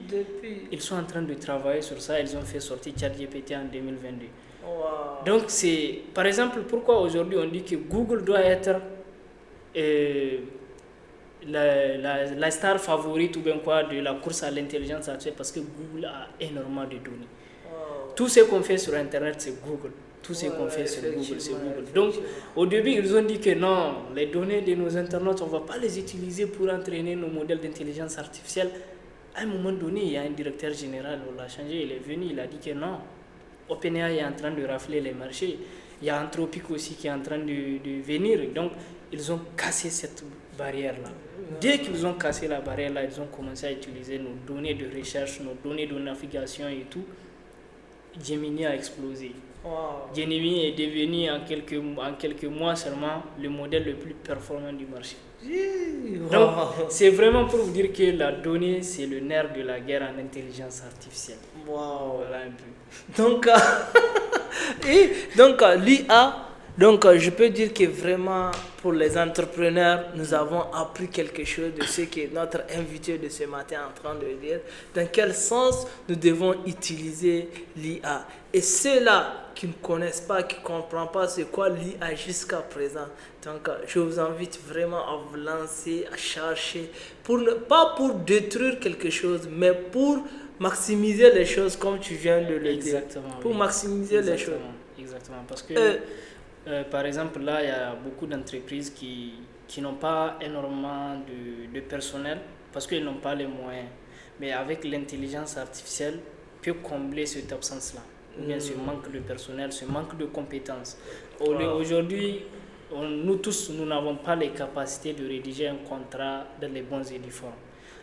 Ils sont en train de travailler sur ça. Ils ont fait sortir ChatGPT en 2022. Wow. Donc c'est, par exemple, pourquoi aujourd'hui on dit que Google doit être la star favorite ou bien quoi de la course à l'intelligence artificielle, parce que Google a énormément de données. Wow. Tout ce qu'on fait sur Internet, c'est Google. Tout ce qu'on fait sur Google, c'est Google. Donc, au début, ils ont dit que non, les données de nos internautes, on ne va pas les utiliser pour entraîner nos modèles d'intelligence artificielle. À un moment donné, il y a un directeur général, on l'a changé, il est venu, il a dit que non, OpenAI est en train de rafler les marchés. Il y a Anthropic aussi qui est en train de venir. Donc, ils ont cassé cette barrière-là. Dès qu'ils ont cassé la barrière-là, ils ont commencé à utiliser nos données de recherche, nos données de navigation et tout. Gemini a explosé. Wow. Gemini est devenu en quelques mois seulement le modèle le plus performant du marché. Wow. Donc, c'est vraiment pour vous dire que la donnée, c'est le nerf de la guerre en intelligence artificielle. Wow. Voilà un peu. Donc, l'IA, je peux dire que vraiment, pour les entrepreneurs, nous avons appris quelque chose de ce que notre invité de ce matin est en train de dire. Dans quel sens nous devons utiliser l'IA. Et ceux-là qui ne connaissent pas, qui ne comprennent pas c'est quoi l'IA jusqu'à présent. Donc, je vous invite vraiment à vous lancer, à chercher, pas pour détruire quelque chose, mais pour maximiser les choses comme tu viens de le dire. Pour maximiser les choses. Exactement. Parce que, par exemple, là, il y a beaucoup d'entreprises qui n'ont pas énormément de personnel parce qu'ils n'ont pas les moyens. Mais avec l'intelligence artificielle, peut combler cette absence-là. Ou bien ce manque de personnel, ce manque de compétences. Aujourd'hui, nous tous, nous n'avons pas les capacités de rédiger un contrat dans les bons et due formes.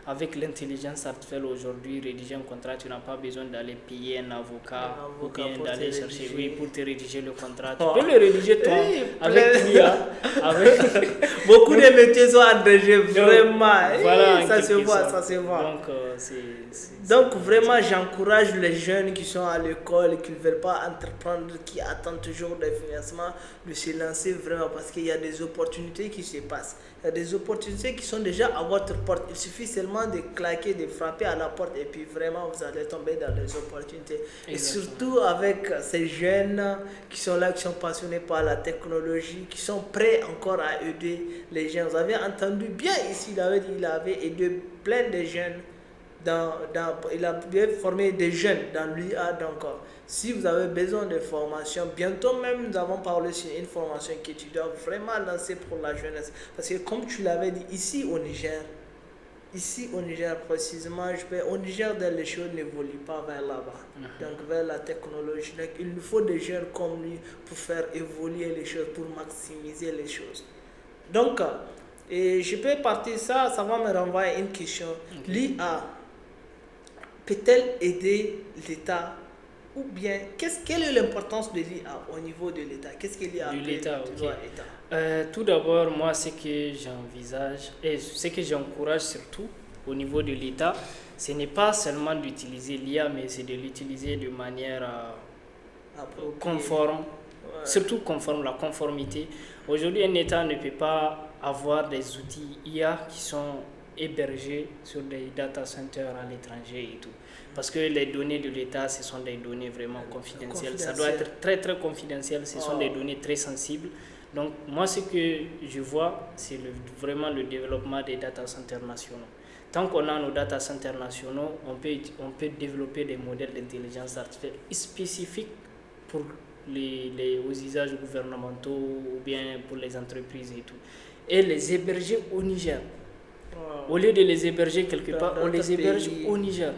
Avec l'intelligence artificielle aujourd'hui, rédiger un contrat, tu n'as pas besoin d'aller payer un avocat ou bien d'aller chercher pour te rédiger le contrat. Tu peux le rédiger toi avec l'IA. Beaucoup de métiers sont agrégés, vraiment. Voilà, ça se voit, ça se voit. Donc vraiment, j'encourage les jeunes qui sont à l'école, qui ne veulent pas entreprendre, qui attendent toujours des financements, de se lancer vraiment parce qu'il y a des opportunités qui se passent. Il y a des opportunités qui sont déjà à votre porte. Il suffit seulement de claquer, de frapper à la porte et puis vraiment vous allez tomber dans les opportunités. Exactement. Et surtout avec ces jeunes qui sont là, qui sont passionnés par la technologie, qui sont prêts encore à aider les gens. Vous avez entendu bien ici, il avait aidé plein de jeunes. Il a formé des jeunes dans l'IA. Donc, si vous avez besoin de formation, bientôt même nous avons parlé sur une formation que tu dois vraiment lancer pour la jeunesse. Parce que comme tu l'avais dit, ici au Niger précisément, au Niger, les choses n'évoluent pas vers là-bas, donc vers la technologie. Donc, il nous faut des jeunes comme lui pour faire évoluer les choses, pour maximiser les choses. Donc, et je peux partir ça va me renvoyer à une question. L'IA peut-elle aider l'État ou bien quelle est l'importance de l'IA au niveau de l'État? Qu'est-ce que l'IA peut tout d'abord, moi, ce que j'envisage et ce que j'encourage surtout au niveau de l'État, ce n'est pas seulement d'utiliser l'IA, mais c'est de l'utiliser de manière conforme Surtout la conformité. Aujourd'hui, un État ne peut pas avoir des outils IA qui sont hébergés sur des data centers à l'étranger et tout. Parce que les données de l'État, ce sont des données vraiment confidentielles. Ça doit être très très confidentiel. Ce sont des données très sensibles. Donc moi, ce que je vois, c'est vraiment le développement des data centers nationaux. Tant qu'on a nos data centers nationaux, on peut développer des modèles d'intelligence artificielle spécifiques pour aux usages gouvernementaux ou bien pour les entreprises et tout. Et les héberger au Niger. Au lieu de les héberger quelque part, on les héberge au Niger.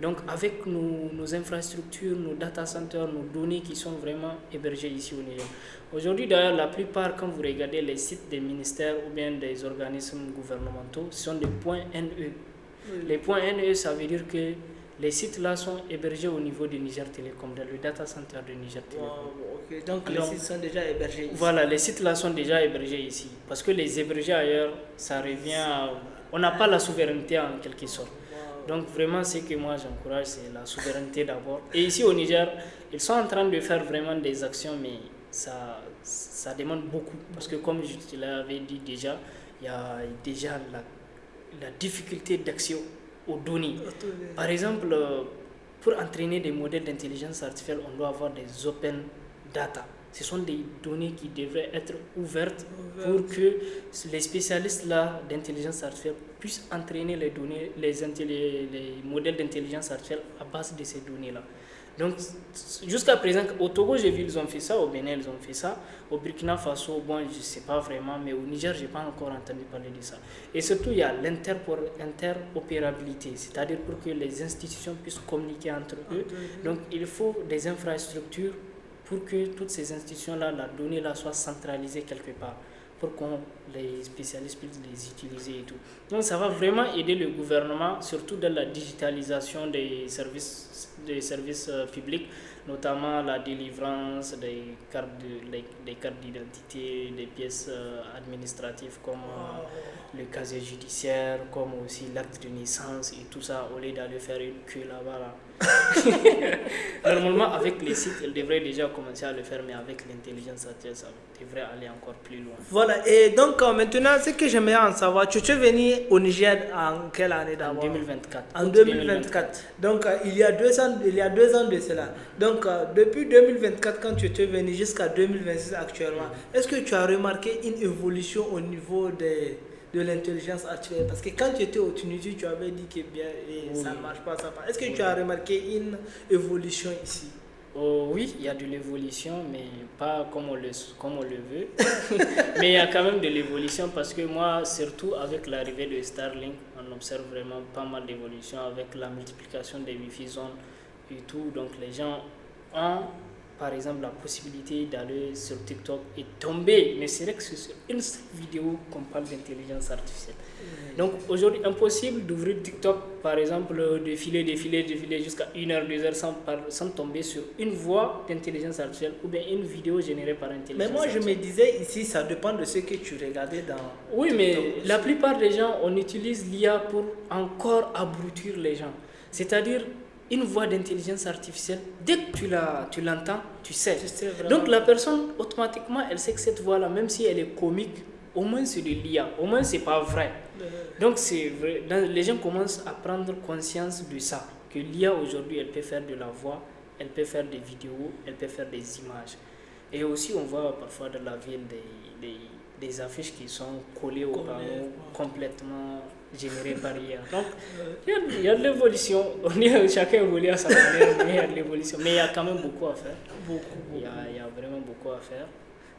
Donc avec nos infrastructures, nos data centers, nos données qui sont vraiment hébergées ici au Niger. Aujourd'hui d'ailleurs, la plupart, quand vous regardez les sites des ministères ou bien des organismes gouvernementaux, ce sont des points NE. Les points NE, ça veut dire que les sites là sont hébergés au niveau de Niger Telecom, dans le data center de Niger Telecom. Donc les sites sont déjà hébergés ici. Voilà, les sites là sont déjà hébergés ici. Parce que les héberger ailleurs, ça revient à... On n'a pas la souveraineté en quelque sorte. Donc vraiment, ce que moi j'encourage, c'est la souveraineté d'abord. Et ici au Niger, ils sont en train de faire vraiment des actions, mais ça demande beaucoup. Parce que comme je te l'avais dit déjà, il y a déjà la difficulté d'accès aux données. Par exemple, pour entraîner des modèles d'intelligence artificielle, on doit avoir des open data. Ce sont des données qui devraient être ouvertes pour que les spécialistes là d'intelligence artificielle puissent entraîner les données, les modèles d'intelligence artificielle à base de ces données-là. Donc, jusqu'à présent, au Togo, j'ai vu, ils ont fait ça, au Bénin, ils ont fait ça, au Burkina Faso, bon, je ne sais pas vraiment, mais au Niger, je n'ai pas encore entendu parler de ça. Et surtout, il y a l'interopérabilité, c'est-à-dire pour que les institutions puissent communiquer entre eux. Donc, il faut des infrastructures pour que toutes ces institutions-là, la donnée-là soit centralisée quelque part, pour que les spécialistes puissent les utiliser et tout. Donc ça va vraiment aider le gouvernement, surtout dans la digitalisation des services publics, notamment la délivrance des cartes d'identité, des pièces administratives comme le casier judiciaire, comme aussi l'acte de naissance et tout ça, au lieu d'aller faire une queue là-bas. Là. Normalement, avec les sites, ils devraient déjà commencer à le faire, mais avec l'intelligence artificielle, ça devrait aller encore plus loin. Voilà, et donc maintenant, ce que j'aimerais en savoir, tu es venu au Niger en quelle année d'abord? En 2024. En 2024. Donc il y a 2 ans de cela. Donc depuis 2024, quand tu étais venu jusqu'à 2026 actuellement, est-ce que tu as remarqué une évolution au niveau de l'intelligence artificielle? Parce que quand tu étais au Tunisie, tu avais dit que bien, ça ne marche pas, ça passe. Est-ce que tu as remarqué une évolution ici? Oui, il y a de l'évolution, mais pas comme on le veut. Mais il y a quand même de l'évolution parce que moi, surtout avec l'arrivée de Starlink, on observe vraiment pas mal d'évolution avec la multiplication des Wi-Fi zones et tout. Donc les gens ont, par exemple, la possibilité d'aller sur TikTok et tomber, ne serait que sur une seule vidéo qu'on parle d'intelligence artificielle. Donc aujourd'hui, impossible d'ouvrir TikTok, par exemple, défiler jusqu'à 1h, 2h sans tomber sur une voix d'intelligence artificielle ou bien une vidéo générée par intelligence artificielle. Mais moi, je me disais ici, ça dépend de ce que tu regardais dans... Oui, mais TikTok. La plupart des gens, on utilise l'IA pour encore abrutir les gens. C'est-à-dire, une voix d'intelligence artificielle, dès que tu l'entends, tu sais. Donc la personne, automatiquement, elle sait que cette voix-là, même si elle est comique, au moins c'est de l'IA, au moins c'est pas vrai. Donc c'est vrai, les gens commencent à prendre conscience de ça, que l'IA aujourd'hui, elle peut faire de la voix, elle peut faire des vidéos, elle peut faire des images. Et aussi, on voit parfois dans la ville des affiches qui sont collées au panneau, complètement générées par l'IA. Donc, il y a de l'évolution. Chacun évolue à sa manière, mais il y a de l'évolution. Mais il y a quand même beaucoup à faire. Il y a vraiment beaucoup à faire.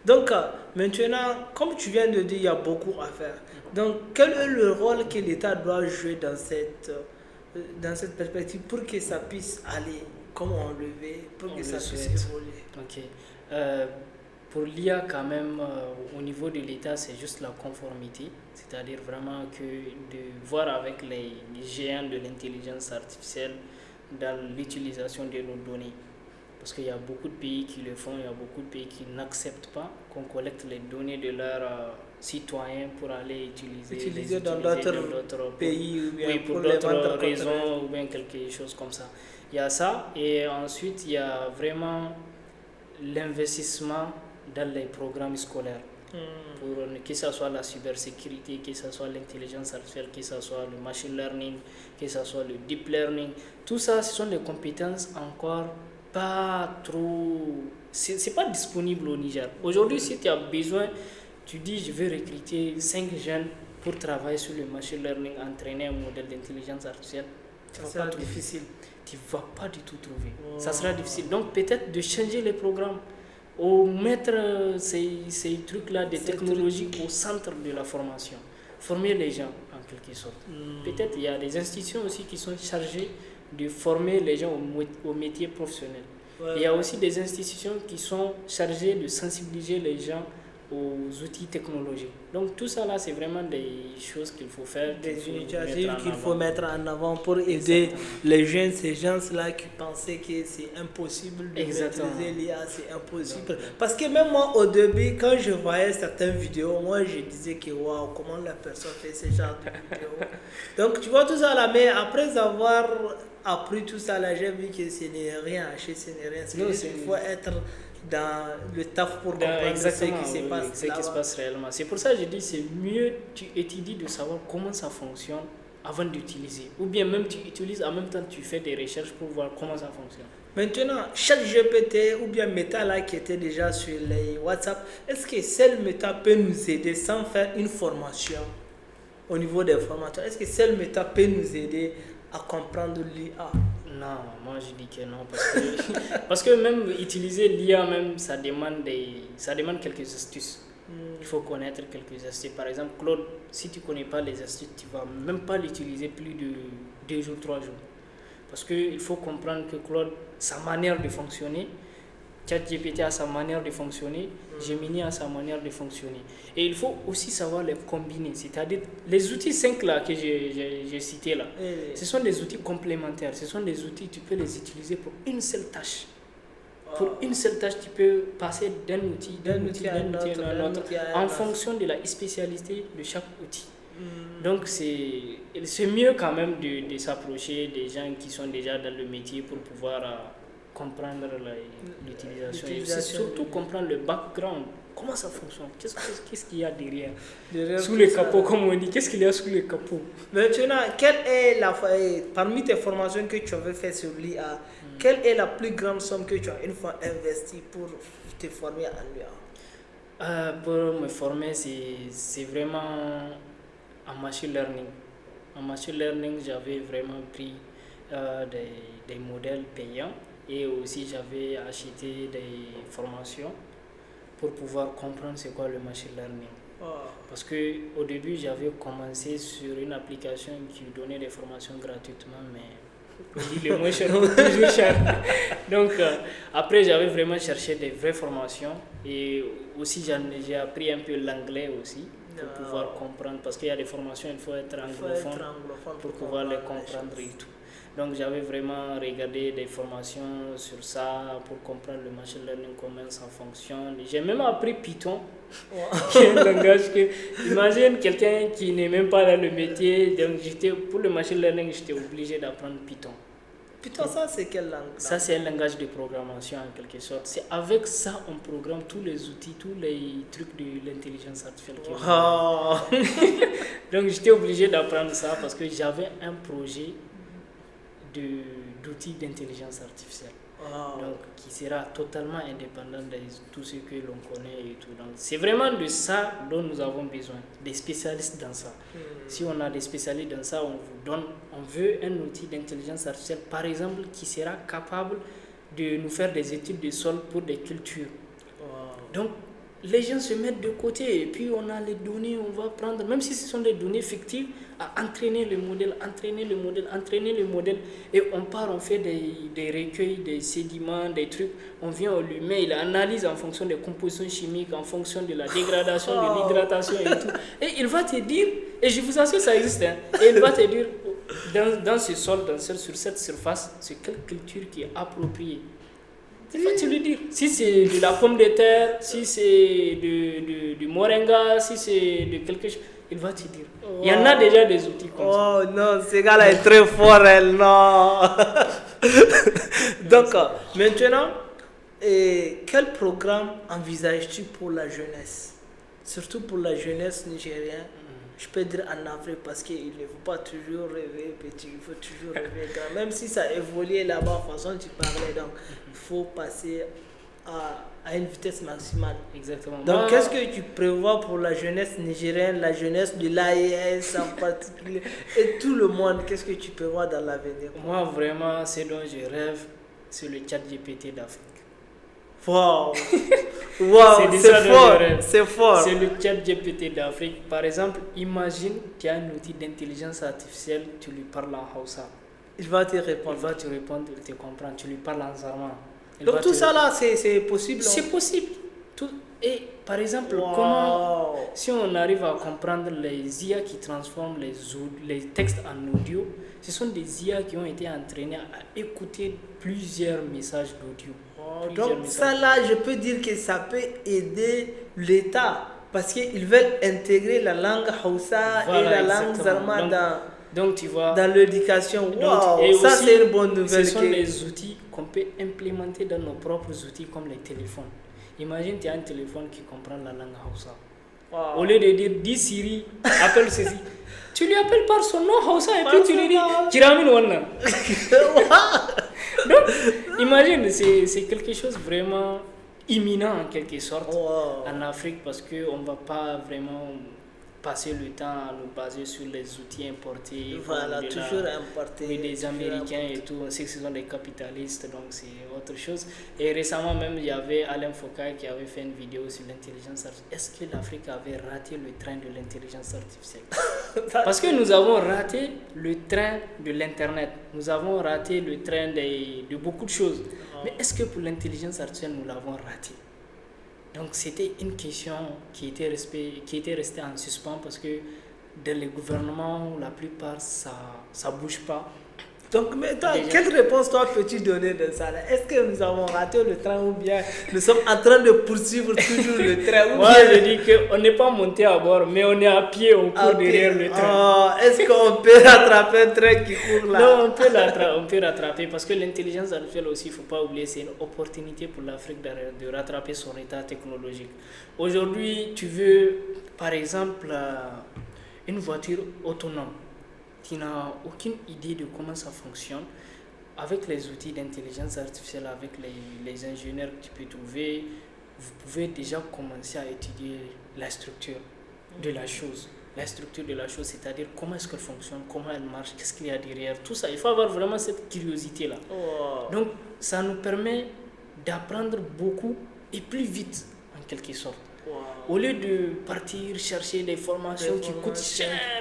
Donc, maintenant, comme tu viens de dire, il y a beaucoup à faire. Donc, quel est le rôle que l'État doit jouer dans cette perspective pour que ça puisse aller comme on le veut, pour que ça puisse évoluer? Ok. Pour l'IA, quand même, au niveau de l'État, c'est juste la conformité. C'est-à-dire vraiment que de voir avec les géants de l'intelligence artificielle dans l'utilisation de nos données. Parce qu'il y a beaucoup de pays qui le font, il y a beaucoup de pays qui n'acceptent pas qu'on collecte les données de leurs citoyens pour aller utiliser dans d'autres pays ou bien oui, pour d'autres raisons ou bien quelque chose comme ça. Il y a ça et ensuite il y a vraiment l'investissement dans les programmes scolaires. Pour que ce soit la cybersécurité, que ce soit l'intelligence artificielle, que ce soit le machine learning, que ce soit le deep learning. Tout ça, ce sont des compétences encore pas trop... C'est pas disponible au Niger. Aujourd'hui, si tu as besoin, tu dis je vais recruter 5 jeunes pour travailler sur le machine learning, entraîner un modèle d'intelligence artificielle. Ça sera difficile. Tu ne vas pas du tout trouver. Ça sera difficile. Donc peut-être de changer les programmes ou mettre ces trucs-là, des technologies au centre de la formation. Former les gens en quelque sorte. Peut-être il y a des institutions aussi qui sont chargées de former les gens au métier professionnel. Il y a aussi des institutions qui sont chargées de sensibiliser les gens aux outils technologiques. Donc tout ça là, c'est vraiment des choses qu'il faut faire. Des initiatives qu'il faut mettre en avant pour aider les jeunes, ces gens-là qui pensaient que c'est impossible de maîtriser l'IA, c'est impossible. Parce que même moi au début, quand je voyais certaines vidéos, moi je disais que waouh, comment la personne fait ce genre de vidéos. Donc tu vois tout ça là, mais après avoir appris tout ça là, j'ai vu que ce n'est rien, ce n'est rien. Il faut être dans le taf pour comprendre ce qui se passe réellement. C'est pour ça que je dis c'est mieux tu étudies de savoir comment ça fonctionne avant d'utiliser. Ou bien même tu utilises en même temps tu fais des recherches pour voir comment ça fonctionne. Maintenant, chaque GPT ou bien Meta là qui était déjà sur les WhatsApp, est-ce que seul Meta peut nous aider sans faire une formation au niveau des formateurs? Est-ce que seul Meta peut nous aider à comprendre l'IA? Non, moi je dis que non, parce que même utiliser l'IA, même, ça demande quelques astuces. Il faut connaître quelques astuces. Par exemple, Claude, si tu ne connais pas les astuces, tu ne vas même pas l'utiliser plus de 2 jours, 3 jours. Parce qu'il faut comprendre que Claude, sa manière de fonctionner, ChatGPT a sa manière de fonctionner, Gemini a sa manière de fonctionner. Et il faut aussi savoir les combiner. C'est-à-dire, les outils 5 là que j'ai cités là, ce sont des outils complémentaires. Ce sont des outils, tu peux les utiliser pour une seule tâche. Pour une seule tâche, tu peux passer d'un outil à un autre en fonction de la spécialité de chaque outil. Donc c'est mieux quand même de s'approcher des gens qui sont déjà dans le métier pour pouvoir comprendre l'utilisation. Et surtout comprendre le background, comment ça fonctionne, qu'est-ce qu'il y a derrière sous le capot, comme on dit, qu'est-ce qu'il y a sous le capot. Maintenant, parmi tes formations que tu avais fait sur l'IA, quelle est la plus grande somme que tu as une fois investie pour te former en l'IA? Pour me former, c'est vraiment en machine learning. En machine learning, j'avais vraiment pris des modèles payants. Et aussi, j'avais acheté des formations pour pouvoir comprendre c'est quoi le machine learning. Parce qu'au début, j'avais commencé sur une application qui donnait des formations gratuitement, mais le moins cher coûte toujours cher. Donc, après, j'avais vraiment cherché des vraies formations. Et aussi, j'ai appris un peu l'anglais aussi pour pouvoir comprendre. Parce qu'il y a des formations, il faut être anglophone pour pouvoir les comprendre et tout. Donc j'avais vraiment regardé des formations sur ça pour comprendre le machine learning, comment ça fonctionne. J'ai même appris Python, qui est un langage que... Imagine quelqu'un qui n'est même pas dans le métier. Donc pour le machine learning, j'étais obligé d'apprendre Python. Python, ça c'est quelle langue? Ça c'est un langage de programmation en quelque sorte. C'est avec ça on programme tous les outils, tous les trucs de l'intelligence artificielle. Donc j'étais obligé d'apprendre ça parce que j'avais un projet d'outils d'intelligence artificielle. Donc qui sera totalement indépendant de tout ce que l'on connaît et tout. Donc c'est vraiment de ça dont nous avons besoin, des spécialistes dans ça. Si on a des spécialistes dans ça, on veut un outil d'intelligence artificielle par exemple qui sera capable de nous faire des études de sol pour des cultures. Donc les gens se mettent de côté et puis on a les données, on va prendre, même si ce sont des données fictives, à entraîner le modèle et on part, on fait des recueils, des sédiments, des trucs, on vient, on lui met, il analyse en fonction des compositions chimiques, en fonction de la dégradation, de l'hydratation et tout. Et il va te dire, et je vous assure ça existe, et il va te dire, dans ce sol, sur cette surface, c'est quelle culture qui est appropriée. Il va te le dire. Si c'est de la pomme de terre, si c'est du moringa, si c'est de quelque chose, il va te dire. Il y en a déjà des outils comme ça. Oh non, ce gars-là est très fort, elle, non. Donc, maintenant, Et quel programme envisages-tu pour la jeunesse? Surtout pour la jeunesse nigérienne. Je peux dire en Afrique parce qu'il ne faut pas toujours rêver petit, il faut toujours rêver grand. Même si ça évolue là-bas, de façon tu parlais, donc il faut passer à une vitesse maximale. Exactement. Donc qu'est-ce que tu prévois pour la jeunesse nigérienne, la jeunesse de l'AES en particulier, et tout le monde, qu'est-ce que tu prévois dans l'avenir? Moi, vraiment, ce dont je rêve, c'est le ChatGPT d'Afrique. Wow, wow, c'est fort, c'est fort. C'est le ChatGPT d'Afrique. Par exemple, imagine, tu as un outil d'intelligence artificielle, tu lui parles en Hausa. Il va te répondre. Il va te répondre, il te comprend. Tu lui parles en Zarma. Donc tout ça là, c'est possible. C'est possible. Et par exemple, comment, si on arrive à comprendre les IA qui transforment les textes en audio, ce sont des IA qui ont été entraînés à écouter plusieurs messages d'audio. Donc ça là, je peux dire que ça peut aider l'État parce qu'ils veulent intégrer la langue Hausa et la langue Zarma donc, tu vois, dans l'éducation. Wow, ça c'est une bonne nouvelle. Ce sont les outils qu'on peut implémenter dans nos propres outils comme les téléphones. Imagine, tu as un téléphone qui comprend la langue Hausa. Wow. Au lieu de dire, dis Siri, appelle ceci. Tu lui appelles par son nom Hausa et puis tu lui dis, Kiramine Wana. Donc, imagine, c'est quelque chose vraiment imminent en quelque sorte en Afrique parce qu'on ne va pas vraiment passer le temps à nous baser sur les outils importés. Voilà, toujours importés. Oui, des Américains et tout. On sait que ce sont des capitalistes, donc c'est autre chose. Et récemment même, il y avait Alain Foucault qui avait fait une vidéo sur l'intelligence artificielle. Est-ce que l'Afrique avait raté le train de l'intelligence artificielle? Parce que nous avons raté le train de l'Internet. Nous avons raté le train de beaucoup de choses. Mais est-ce que pour l'intelligence artificielle, nous l'avons raté? Donc c'était une question qui était restée en suspens parce que dans les gouvernements, la plupart, ça ne bouge pas. Donc, mais toi, quelle réponse toi peux-tu donner de ça? Est-ce que nous avons raté le train ou bien nous sommes en train de poursuivre toujours le train? Moi, je dis qu'on n'est pas monté à bord, mais on est à pied, on court derrière le train. Est-ce qu'on peut rattraper un train qui court là? Non, on peut rattraper parce que l'intelligence artificielle aussi, il ne faut pas oublier, c'est une opportunité pour l'Afrique de rattraper son état technologique. Aujourd'hui, tu veux, par exemple, une voiture autonome. Tu n'as aucune idée de comment ça fonctionne. Avec les outils d'intelligence artificielle, avec les ingénieurs que tu peux trouver, vous pouvez déjà commencer à étudier la structure de la chose. La structure de la chose, c'est-à-dire comment est-ce qu'elle fonctionne, comment elle marche, qu'est-ce qu'il y a derrière, tout ça. Il faut avoir vraiment cette curiosité-là. Donc, ça nous permet d'apprendre beaucoup et plus vite, en quelque sorte. Au lieu de partir chercher des formations qui coûtent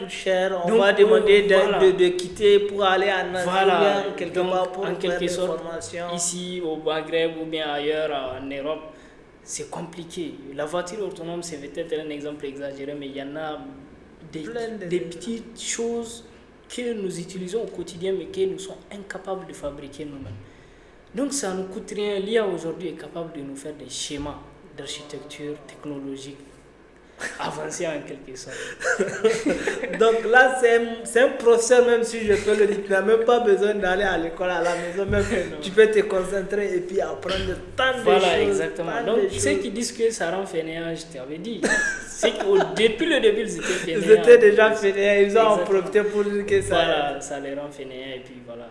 cher, on va demander de quitter pour aller en Asie, quelque part pour en quelque sorte, formations. Ici au Maghreb ou bien ailleurs en Europe, c'est compliqué. La voiture autonome, c'est peut-être un exemple exagéré, mais il y en a des petites choses que nous utilisons au quotidien, mais que nous sommes incapables de fabriquer nous-mêmes. Donc ça ne coûte rien. L'IA aujourd'hui est capable de nous faire des schémas d'architecture technologique avancée en quelque sorte. Donc là, c'est un professeur, même si je peux le dire, tu n'as même pas besoin d'aller à l'école, à la maison, même tu peux te concentrer et puis apprendre tant de choses. Voilà, exactement. Donc ceux qui disent que ça rend fainéant, je t'avais dit, c'est que depuis le début, ils étaient fainéants. Ils étaient déjà fainéants, ils ont en profité pour dire que ça... Voilà, ça les rend fainéants et puis voilà,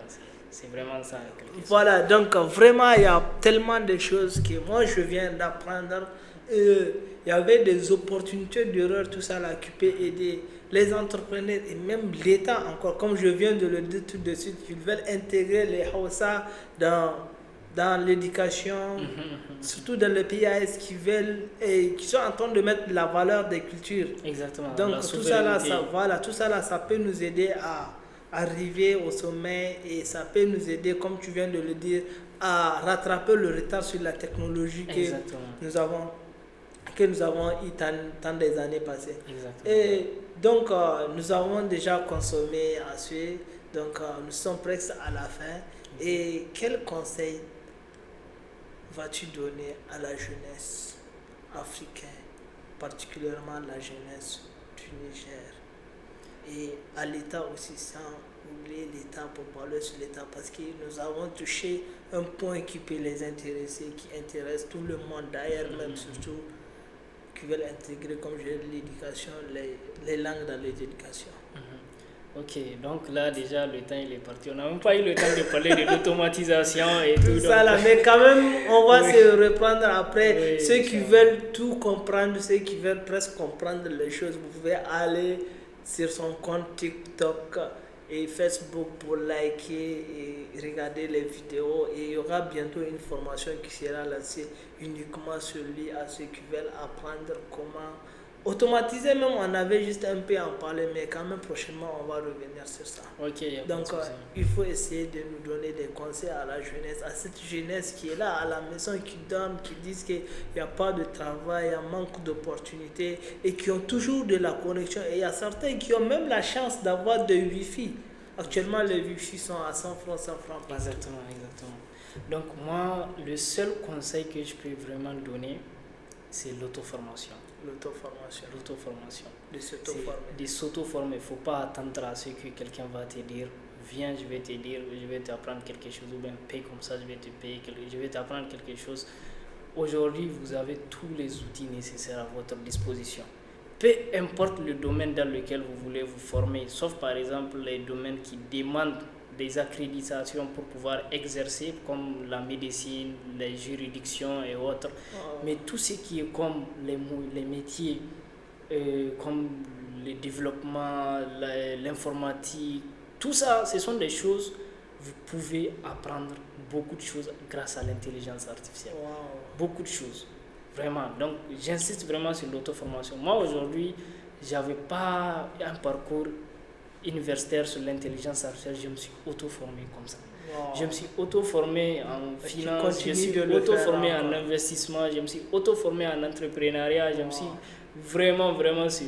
c'est vraiment ça. Voilà, donc vraiment, il y a tellement de choses que moi, je viens d'apprendre. Il y avait des opportunités d'erreur, tout ça là, qui peut aider les entrepreneurs et même l'État encore. Comme je viens de le dire tout de suite, ils veulent intégrer les Hausa dans l'éducation, surtout dans les PAS qui veulent et qui sont en train de mettre la valeur des cultures. Exactement. Donc tout ça là, tout ça là, ça peut nous aider à arriver au sommet et ça peut nous aider, comme tu viens de le dire, à rattraper le retard sur la technologie que nous avons eu tant des années passées. Exactement. Et donc, nous avons déjà consommé assez, donc nous sommes presque à la fin. Et quel conseil vas-tu donner à la jeunesse africaine, particulièrement la jeunesse du Niger, et à l'État aussi, sans oublier l'État pour parler sur l'État parce que nous avons touché un point qui peut les intéresser, qui intéresse tout le monde, d'ailleurs même surtout qui veulent intégrer, comme je dis, l'éducation, les langues dans l'éducation. Ok, donc là déjà le temps il est parti. On n'a même pas eu le temps de parler de l'automatisation et tout. Ça là, mais quand même, on va se reprendre après. Ceux qui veulent tout comprendre, ceux qui veulent presque comprendre les choses, vous pouvez aller sur son compte TikTok et Facebook pour liker et regarder les vidéos. Et il y aura bientôt une formation qui sera lancée uniquement sur lui à ceux qui veulent apprendre comment automatiser. Même on avait juste un peu en parler, mais quand même prochainement on va revenir sur ça. Ok. Donc il faut essayer de nous donner des conseils à la jeunesse, à cette jeunesse qui est là à la maison, qui dorme, qui disent qu'il n'y a pas de travail, il y a manque d'opportunités et qui ont toujours de la connexion. Et il y a certains qui ont même la chance d'avoir de Wi-Fi. Actuellement les Wi-Fi sont à 100 francs, 100 francs. Exactement. Donc moi, le seul conseil que je peux vraiment donner, c'est l'auto-formation. L'auto-formation. De s'auto-former. Il ne faut pas attendre à ce que quelqu'un va te dire, viens, je vais t'apprendre quelque chose, ou bien paye comme ça, je vais te payer, je vais t'apprendre quelque chose. Aujourd'hui, vous avez tous les outils nécessaires à votre disposition. Peu importe le domaine dans lequel vous voulez vous former, sauf par exemple les domaines qui demandent des accréditations pour pouvoir exercer, comme la médecine, les juridictions et autres. Mais tout ce qui est comme les métiers, comme le développement, l'informatique, tout ça, ce sont des choses, vous pouvez apprendre beaucoup de choses grâce à l'intelligence artificielle. Beaucoup de choses, vraiment. Donc, j'insiste vraiment sur l'auto-formation. Moi, aujourd'hui, je n'avais pas un parcours universitaire sur l'intelligence artificielle, je me suis auto-formé comme ça. Je me suis auto-formé en finance, je me suis auto-formé en investissement, je me suis auto-formé en entrepreneuriat, je me suis vraiment sur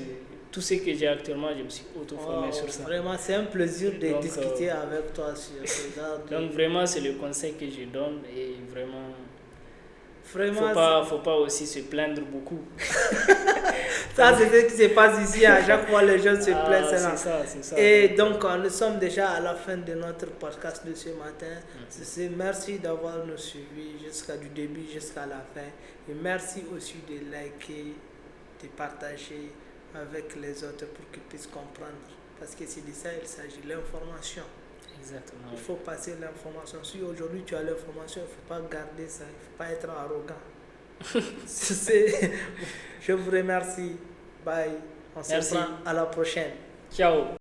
tout ce que j'ai actuellement, je me suis auto-formé sur ça. Vraiment, c'est un plaisir de discuter avec toi sur ça. Donc vraiment, c'est le conseil que je donne et vraiment faut pas aussi se plaindre beaucoup. Ça, c'est ce qui se passe ici. À chaque fois, les gens se plaignent. C'est ça. Et donc, nous sommes déjà à la fin de notre podcast de ce matin. Merci d'avoir nous suivis du début jusqu'à la fin. Et merci aussi de liker, de partager avec les autres pour qu'ils puissent comprendre. Parce que c'est de ça il s'agit, l'information. Exactement. Il faut passer l'information. Si aujourd'hui tu as l'information, il ne faut pas garder ça, il ne faut pas être arrogant. Je vous remercie. Bye. On se prend à la prochaine. Ciao.